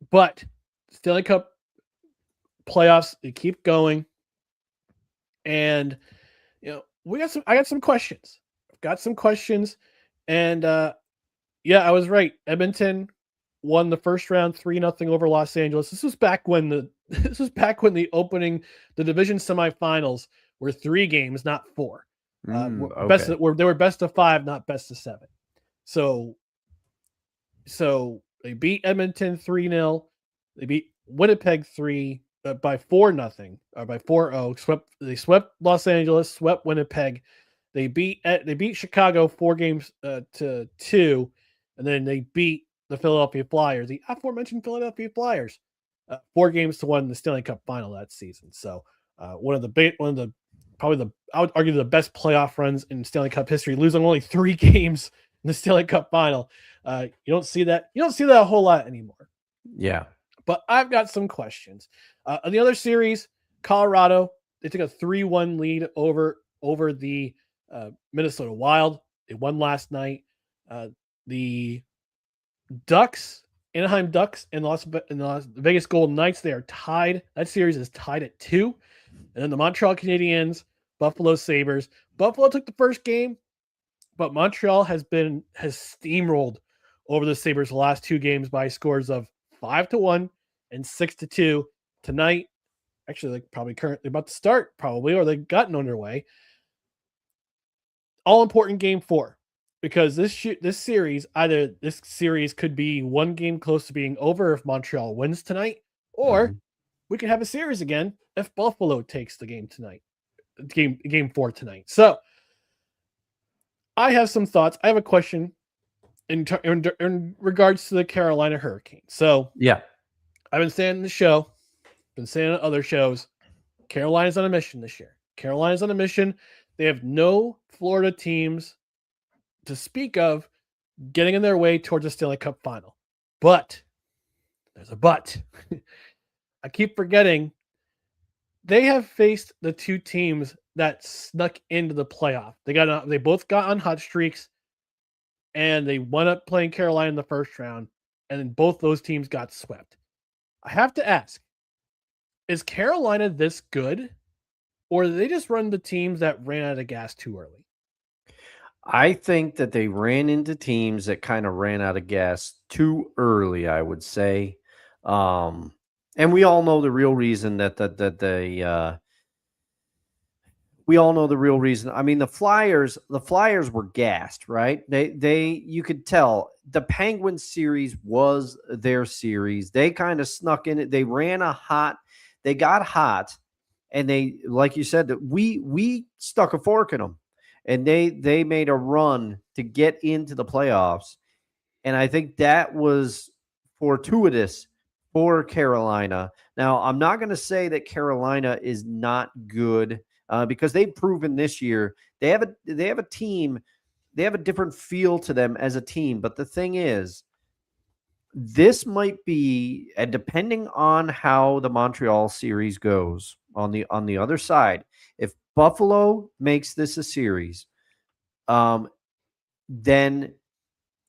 But Stanley Cup playoffs, they keep going. And, I got some questions. I've got some questions. And, I was right. Edmonton won the first round 3-0 over Los Angeles. This was back when the division semifinals were 3 games, not 4. Okay. They were best of 5, not best of 7. So they beat Edmonton 3-0. They beat Winnipeg by 4-0 or by 4-0. They swept Los Angeles, swept Winnipeg. They beat Chicago 4 games to 2, and then they beat the Philadelphia Flyers, the aforementioned Philadelphia Flyers, 4 games to 1 in the Stanley Cup final that season. So I would argue the best playoff runs in Stanley Cup history, losing only 3 games in the Stanley Cup final. You don't see that a whole lot anymore. Yeah. But I've got some questions. On the other series, Colorado, they took a 3-1 lead over the Minnesota Wild. They won last night. The Anaheim Ducks, and the Vegas Golden Knights, they are tied. That series is tied at 2. And then the Montreal Canadiens, Buffalo Sabres. Buffalo took the first game, but Montreal has steamrolled over the Sabres the last 2 games by scores of 5-1 and 6-2. Tonight, actually, they're probably currently about to start, or they've gotten underway. All important game 4, because this series could be 1 game close to being over if Montreal wins tonight, or we could have a series again if Buffalo takes the game tonight, game 4 tonight. So I have some thoughts. I have a question in regards to the Carolina Hurricanes. So yeah, I've been saying in the show, been saying on other shows, Carolina's on a mission this year. Carolina's on a mission. They have no Florida teams to speak of getting in their way towards a Stanley Cup final. But there's a but. I keep forgetting they have faced the 2 teams that snuck into the playoff. They both got on hot streaks, and they wound up playing Carolina in the first round, and then both those teams got swept. I have to ask, is Carolina this good, or did they just run the teams that ran out of gas too early? I think that they ran into teams that kind of ran out of gas too early, I would say. And we all know the real reason we all know the real reason. I mean, the Flyers were gassed, right? You could tell the Penguins series was their series. They kind of snuck in it. They got hot, and they, like you said, that we stuck a fork in them, and they made a run to get into the playoffs. And I think that was fortuitous for Carolina. Now, I'm not going to say that Carolina is not good because they've proven this year they have a team. They have a different feel to them as a team. But the thing is, this might be, and depending on how the Montreal series goes on the other side, if Buffalo makes this a series, then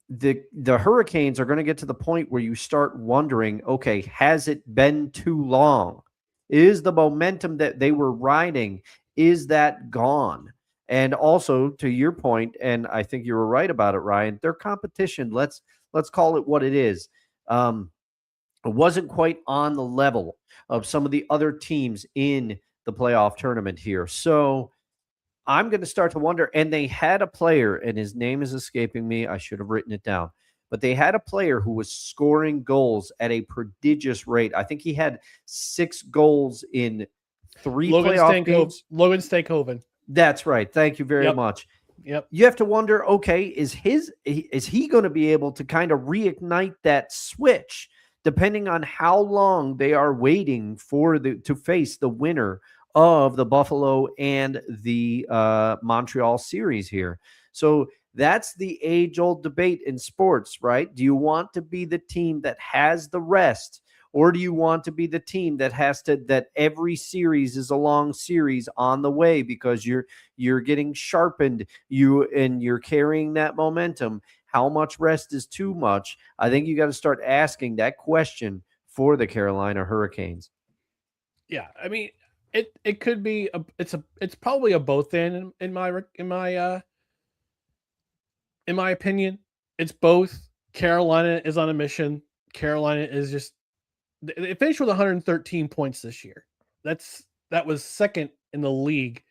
the Hurricanes are going to get to the point where you start wondering, okay, has it been too long? Is the momentum that they were riding, is that gone? And also, to your point, and I think you were right about it, Ryan, their competition, let's call it what it is. It wasn't quite on the level of some of the other teams in the playoff tournament here. So I'm going to start to wonder. And they had a player, and his name is escaping me. I should have written it down. But they had a player who was scoring goals at a prodigious rate. I think he had 6 goals in 3 playoff games. Logan Stankoven. That's right. Thank you very much. Yep. You have to wonder, okay, is he going to be able to kind of reignite that switch depending on how long they are waiting for to face the winner of the Buffalo and the Montreal series here? So that's the age-old debate in sports, right? Do you want to be the team that has the rest, or do you want to be the team that every series is a long series on the way because you're getting sharpened, you're carrying that momentum? How much rest is too much? I think you got to start asking that question for the Carolina Hurricanes. Yeah, I mean, it could be it's probably a both in my opinion. It's both. Carolina is on a mission. Carolina is just, they finished with 113 points this year. That was second in the league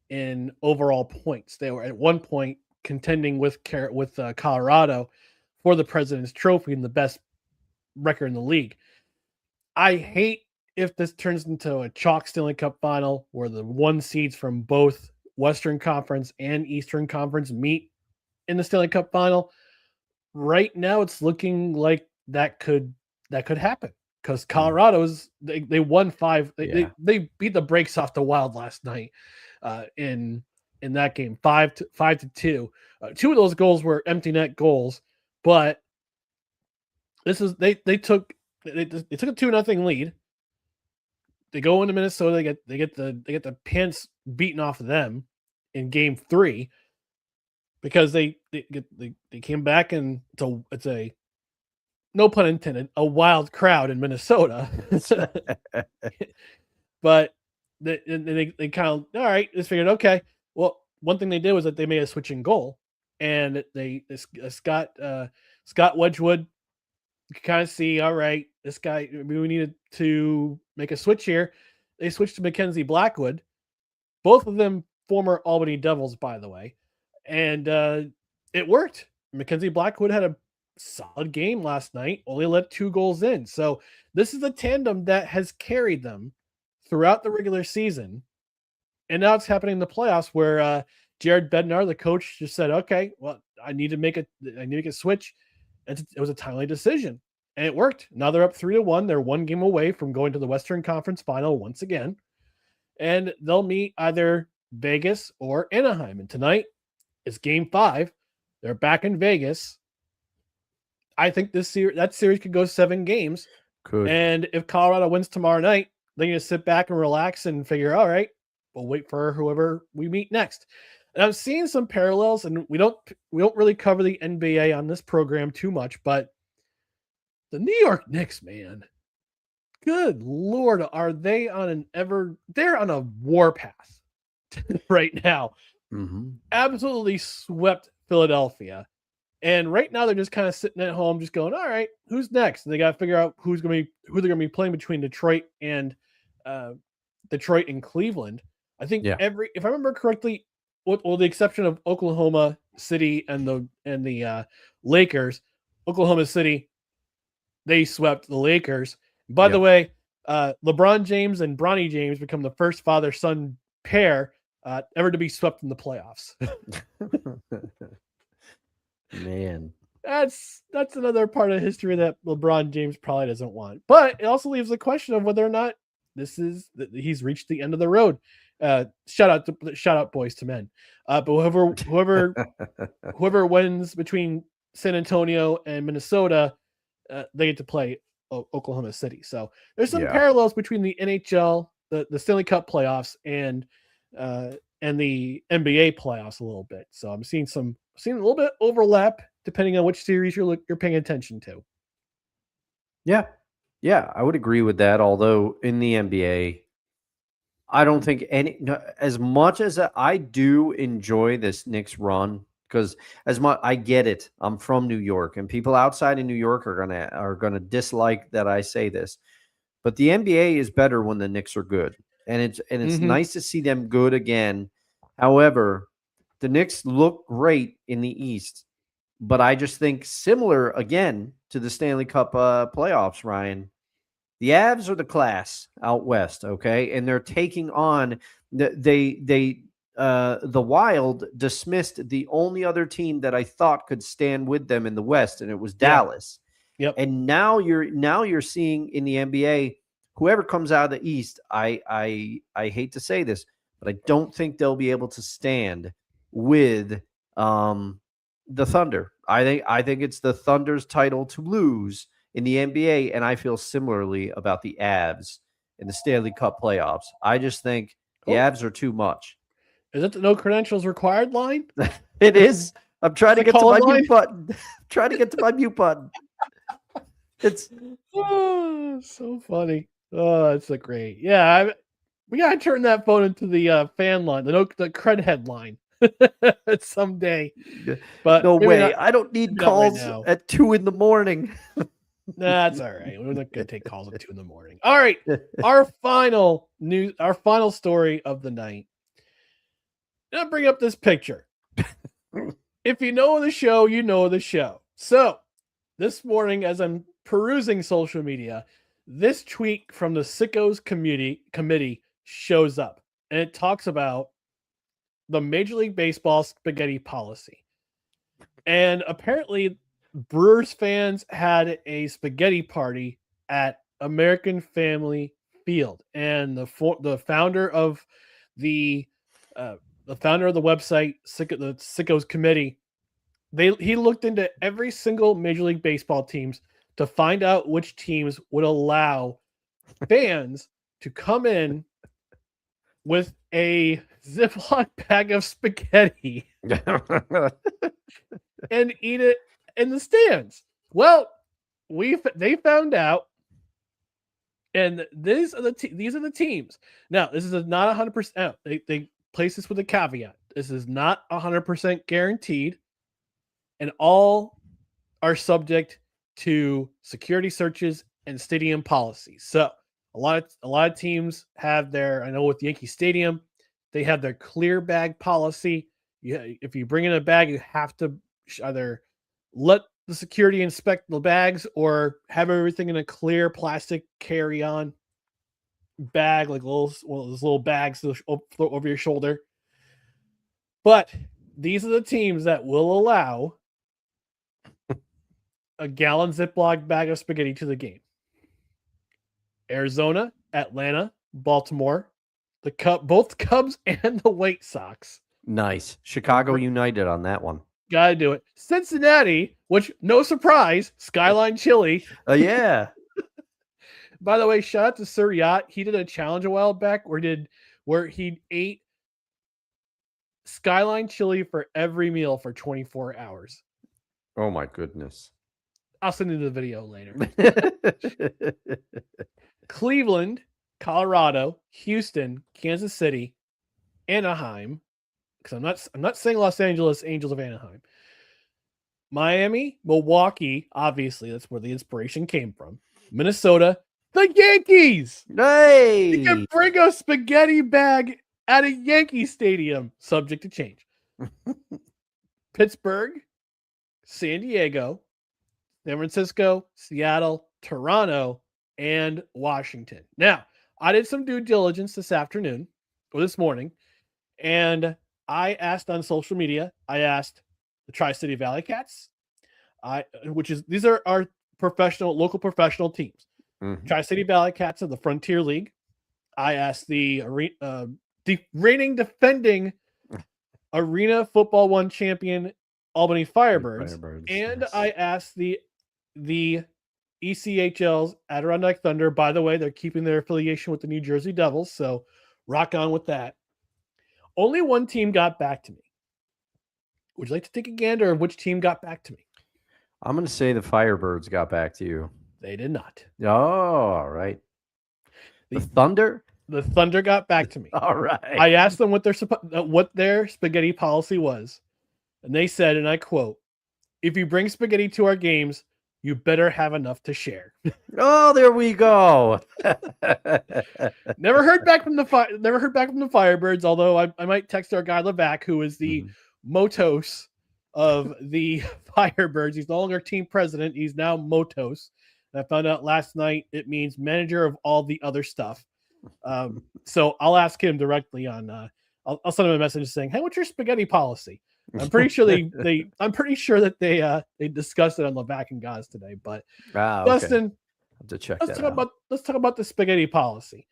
in overall points. They were at one point contending with Colorado for the President's Trophy and the best record in the league. I hate if this turns into a chalk Stanley Cup final where the 1 seeds from both Western Conference and Eastern Conference meet in the Stanley Cup final. Right now, it's looking like that could happen because Colorado's they won 5. They beat the brakes off the Wild last night in that game 5-2. 2 of those goals were empty net goals, but this is they took a 2-0 lead. They go into Minnesota. They get the pants beaten off of them in Game 3 because they came back, and it's a no pun intended, a wild crowd in Minnesota. But they kind of, all right, just figured, okay. Well, one thing they did was that they made a switching goal, and Scott Wedgwood, you can kind of see, all right, this guy, we needed to make a switch here. They switched to Mackenzie Blackwood, both of them former Albany Devils, by the way, and it worked. Mackenzie Blackwood had a solid game last night, only let 2 goals in. So this is a tandem that has carried them throughout the regular season, and now it's happening in the playoffs where Jared Bednar, the coach, just said, okay, well, I need to make a switch. It was a timely decision, and it worked. Now they're up 3-1. They're 1 game away from going to the Western Conference Final once again, and they'll meet either Vegas or Anaheim. And tonight is Game 5. They're back in Vegas. I think that series could go 7 games. Could. And if Colorado wins tomorrow night, they're going to sit back and relax and figure, all right, we'll wait for whoever we meet next. And I'm seeing some parallels, and we don't really cover the NBA on this program too much, but the New York Knicks, man, good Lord, are they they're on a warpath right now. absolutely swept Philadelphia. And right now they're just kind of sitting at home, just going, all right, who's next? And they got to figure out who they're going to be playing between Detroit and Cleveland. I think if I remember correctly, with the exception of Oklahoma City and the Lakers, Oklahoma City, they swept the Lakers. By the way, LeBron James and Bronny James become the first father-son pair ever to be swept in the playoffs. Man, that's another part of history that LeBron James probably doesn't want. But it also leaves the question of whether or not he's reached the end of the road. Shout out Boys to Men. But whoever wins between San Antonio and Minnesota, they get to play Oklahoma City. So there's some parallels between the NHL, the Stanley Cup playoffs, and the NBA playoffs a little bit. So I'm seeing a little bit overlap depending on which series you're paying attention to. Yeah, I would agree with that. Although in the NBA, I don't think as much as I do enjoy this Knicks run, because as much I get it, I'm from New York, and people outside of New York are gonna dislike that I say this, but the NBA is better when the Knicks are good, and it's nice to see them good again. However, the Knicks look great in the East, but I just think similar again to the Stanley Cup playoffs, Ryan. The Avs are the class out west, okay, and they're taking on the Wild dismissed the only other team that I thought could stand with them in the West, and it was Dallas. Yep. And now you're seeing in the NBA, whoever comes out of the East, I hate to say this, but I don't think they'll be able to stand with the Thunder. I think it's the Thunder's title to lose in the NBA, and I feel similarly about the Avs in the Stanley Cup playoffs. I just think the Avs are too much. Is it the no credentials required line? It is. I'm trying to get to my mute button. Trying to get to my mute button. It's so funny. Oh, it's a great. Yeah, we gotta turn that phone into the fan line, the cred headline someday. But no way. I don't need calls at 2 a.m. That's all right. We're not gonna take calls at 2 a.m. All right. Our final story of the night. I'm gonna bring up this picture. If you know the show, you know the show. So this morning, as I'm perusing social media, this tweet from the Sickos committee shows up, and it talks about the Major League Baseball spaghetti policy. And apparently Brewers fans had a spaghetti party at American Family Field, and the founder of the website, the Sickos Committee, he looked into every single Major League Baseball teams to find out which teams would allow fans to come in with a Ziploc bag of spaghetti and eat it in the stands. Well, they found out, and these are the teams. Now, this is not 100%. They place this with a caveat. This is not 100% guaranteed, and all are subject to security searches and stadium policies. So a lot of teams have their. I know with Yankee Stadium, they have their clear bag policy. If you bring in a bag, you have to either let the security inspect the bags or have everything in a clear plastic carry-on bag, like those little bags over your shoulder. But these are the teams that will allow a gallon Ziploc bag of spaghetti to the game. Arizona, Atlanta, Baltimore, both Cubs and the White Sox. Nice. Chicago United on that one. Gotta do it. Cincinnati, which, no surprise, Skyline Chili. Yeah. By the way, shout out to Sir Yacht. He did a challenge a while back where he ate Skyline Chili for every meal for 24 hours. Oh my goodness. I'll send you the video later. Cleveland, Colorado, Houston, Kansas City, Anaheim, because I'm not saying Los Angeles Angels of Anaheim. Miami, Milwaukee, obviously that's where the inspiration came from. Minnesota, the Yankees. Hey, You can bring a spaghetti bag at a Yankee stadium, subject to change. Pittsburgh, San Diego, San Francisco, Seattle, Toronto, and Washington. Now, I did some due diligence this morning, and I asked on social media, I asked the Tri-City Valley Cats, these are our local professional teams. Mm-hmm. Tri-City Valley Cats of the Frontier League. I asked the reigning defending Arena Football 1 champion Albany Firebirds, and yes. I asked the ECHL's Adirondack Thunder. By the way, they're keeping their affiliation with the New Jersey Devils, so rock on with that. Only one team got back to me. Would you like to take a gander of which team got back to me? I'm going to say the Firebirds got back to you. They did not. Oh, all right. The Thunder? The Thunder got back to me. All right. I asked them what their spaghetti policy was, and they said, and I quote, "If you bring spaghetti to our games, you better have enough to share." Oh, there we go. Never heard back from the Firebirds, although I might text our guy Levac, who is the Motos of the Firebirds. He's no longer team president. He's now Motos. And I found out last night it means manager of all the other stuff. So I'll ask him directly on. I'll send him a message saying, "Hey, what's your spaghetti policy?" I'm pretty sure I'm pretty sure that they discussed it on Levac and Gaz today. But Dustin, have to check let's talk about the spaghetti policy.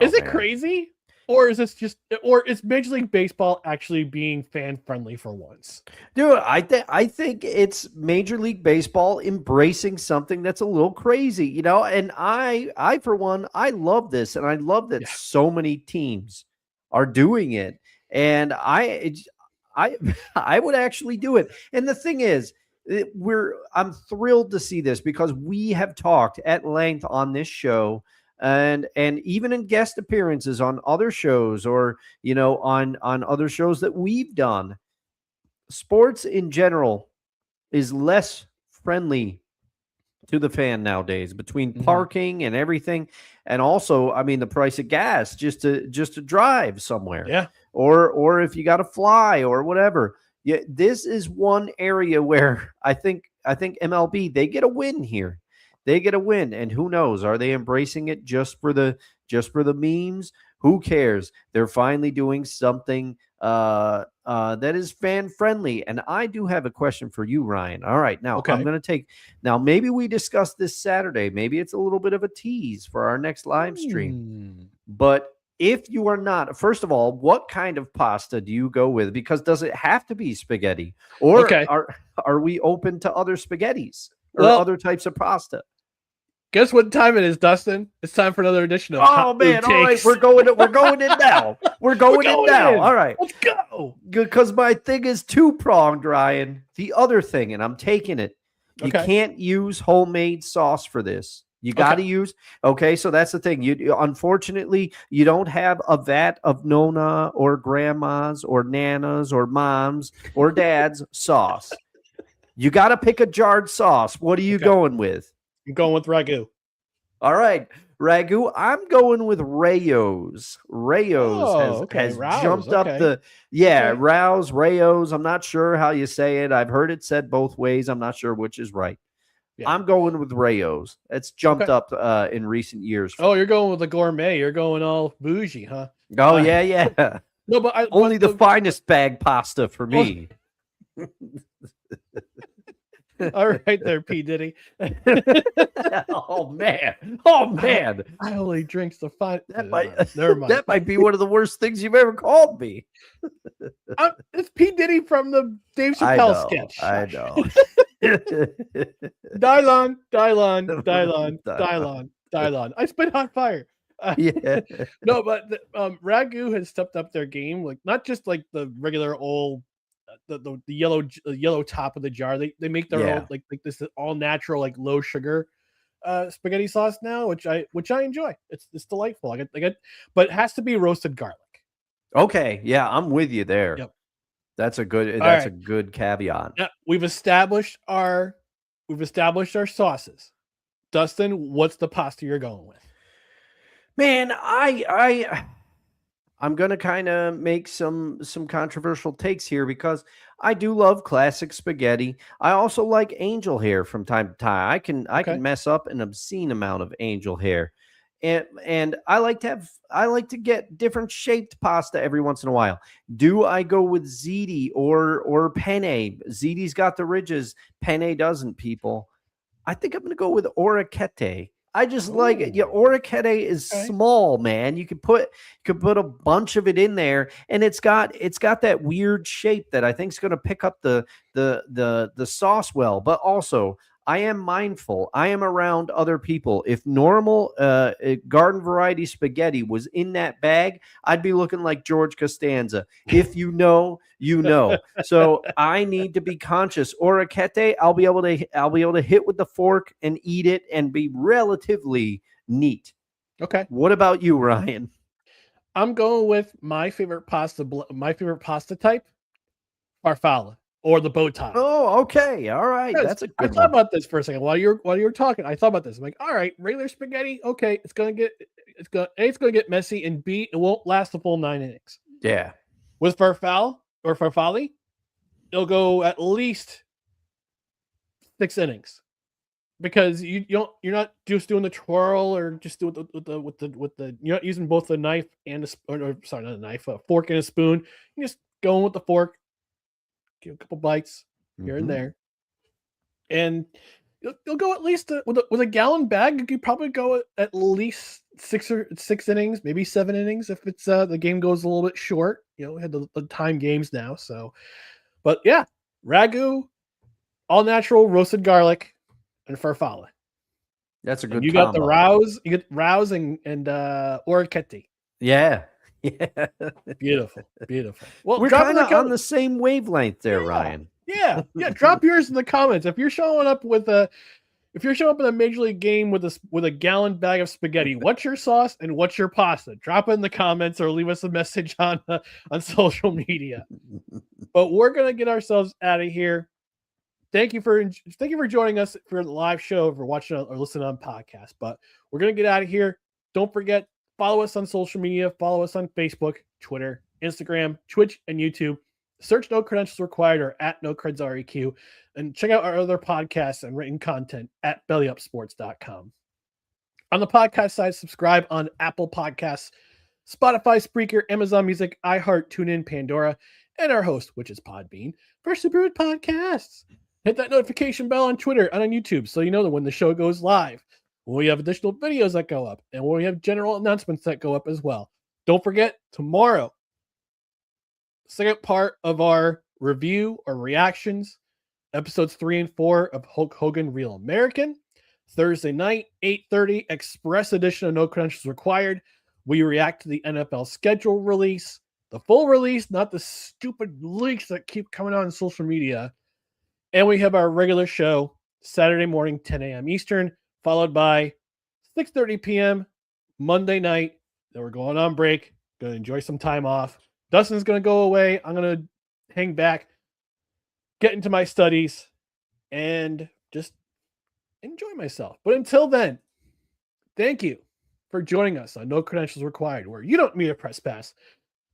Is it crazy? Or is Major League Baseball actually being fan friendly for once? Dude, I think it's Major League Baseball embracing something that's a little crazy, and I for one, I love this, and I love that so many teams are doing it. And I would actually do it. And the thing is, I'm thrilled to see this because we have talked at length on this show and even in guest appearances on other shows or, on other shows that we've done. Sports in general is less friendly to the fan nowadays between parking and everything. And also, I mean, the price of gas just to drive somewhere. Yeah. Or if you got to fly or whatever. Yeah, this is one area where I think MLB, they get a win here. They get a win, and who knows? Are they embracing it just for the memes? Who cares? They're finally doing something that is fan friendly. And I do have a question for you, Ryan. All right, now I'm going to now maybe we discuss this Saturday. Maybe it's a little bit of a tease for our next live stream. But if you are not, first of all, what kind of pasta do you go with? Because does it have to be spaghetti, or are we open to other spaghettis or other types of pasta? Guess what time it is, Dustin? It's time for another edition of Hot man, all right, we're going in now. We're going in now. All right. Let's go. Because my thing is two-pronged, Ryan. The other thing, and I'm taking it, you can't use homemade sauce for this. You got to use, so that's the thing. Unfortunately, you don't have a vat of Nona or grandma's or Nana's or mom's or dad's sauce. You got to pick a jarred sauce. What are you going with? I'm going with Ragu. All right. Ragu, I'm going with Rayo's. Rayo's has jumped up Rayos. I'm not sure how you say it. I've heard it said both ways. I'm not sure which is right. Yeah. I'm going with Rayo's. It's jumped up in recent years. Oh, you're going with the gourmet. You're going all bougie, huh? Oh, yeah. No, but only the finest bag pasta for me. All right there, P. Diddy. Oh man. I only drink the fine. Never mind. That might be one of the worst things you've ever called me. It's P. Diddy from the Dave Chappelle sketch. I know. Dylon. I spit hot fire. No, but Ragu has stepped up their game, like not just like the regular old the yellow top of the jar. They make their own like this all natural, like low sugar spaghetti sauce now, which I enjoy. It's delightful. I get, but it has to be roasted garlic. Okay, yeah, I'm with you there. Yep. That's a good. All That's a right. good caveat. Now, we've established our sauces. Dustin, what's the pasta you're going with? Man, I'm gonna kind of make some controversial takes here because I do love classic spaghetti. I also like angel hair from time to time. I Okay. can mess up an obscene amount of angel hair, and I like to get different shaped pasta every once in a while. Do I go with ziti or penne? Ziti's got the ridges, penne doesn't. People, I think I'm going to go with orecchiette. I just like it. Yeah, Ooh, orecchiette is okay. small, man. You could put a bunch of it in there, and it's got that weird shape that I think is going to pick up the sauce well. But also, I am mindful. I am around other people. If normal garden variety spaghetti was in that bag, I'd be looking like George Costanza. If you know, you know. So I need to be conscious. Orecchiette, I'll be able to hit with the fork and eat it and be relatively neat. Okay. What about you, Ryan? I'm going with my favorite pasta type, farfalle or the bow tie. Oh, okay. All right. Yes, That's a I good thought one. about this for a second while you were talking. I thought about this. I'm like, all right, regular spaghetti. Okay, it's gonna get messy, and B, it won't last the full 9 innings. Yeah. With farfalle, it'll go at least 6 innings because you're not just doing the twirl or just doing with the you're not using both the knife and sorry, not a knife, a fork and a spoon. You're just going with the fork, give a couple bites here and Mhm. there. And you'll go at least with a gallon bag. You could probably go at least 6 innings, maybe 7 innings if it's the game goes a little bit short. We had the time games now, so. But yeah, ragu, all natural roasted garlic, and farfalle. That's a And good you got the combo. rouse, and orecchiette. Yeah. Yeah. Beautiful, beautiful. Well, We're drop in kind the of on comments. the same wavelength there, Yeah, Ryan. yeah. Drop yours in the comments if you're showing up in a major league game with a gallon bag of spaghetti. What's your sauce and what's your pasta? Drop it in the comments or leave us a message on social media. But we're gonna get ourselves out of here. Thank you for joining us for the live show, for watching or listening on podcast. But we're gonna get out of here. Don't forget, follow us on social media. Follow us on Facebook, Twitter, Instagram, Twitch, and YouTube. Search No Credentials Required or at No Creds REQ, and check out our other podcasts and written content at bellyupsports.com. On the podcast side, subscribe on Apple Podcasts, Spotify, Spreaker, Amazon Music, iHeart, TuneIn, Pandora, and our host, which is Podbean, for Super Podcasts. Hit that notification bell on Twitter and on YouTube so you know that when the show goes live, when we have additional videos that go up, and when we have general announcements that go up as well. Don't forget, tomorrow, second part of our review or reactions, episodes 3 and 4 of Hulk Hogan Real American. Thursday night, 8:30, Express edition of No Credentials Required. We react to the NFL schedule release, the full release, not the stupid leaks that keep coming out on social media. And we have our regular show Saturday morning, 10 a.m. Eastern, followed by 6:30 p.m. Monday night. Then we're going on break. Going to enjoy some time off. Dustin's going to go away. I'm going to hang back, get into my studies, and just enjoy myself. But until then, thank you for joining us on No Credentials Required, where you don't need a press pass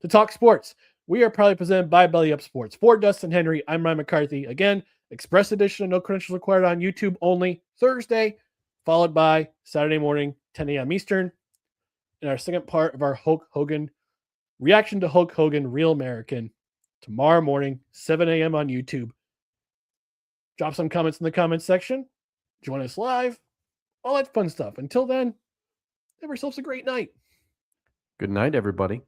to talk sports. We are proudly presented by Belly Up Sports. For Dustin Henry, I'm Ryan McCarthy. Again, Express edition of No Credentials Required on YouTube only Thursday, followed by Saturday morning, 10 a.m. Eastern, in our second part of our Hulk Hogan reaction to Hulk Hogan Real American tomorrow morning, 7 a.m. on YouTube. Drop some comments in the comments section. Join us live. All that fun stuff. Until then, have yourselves a great night. Good night, everybody.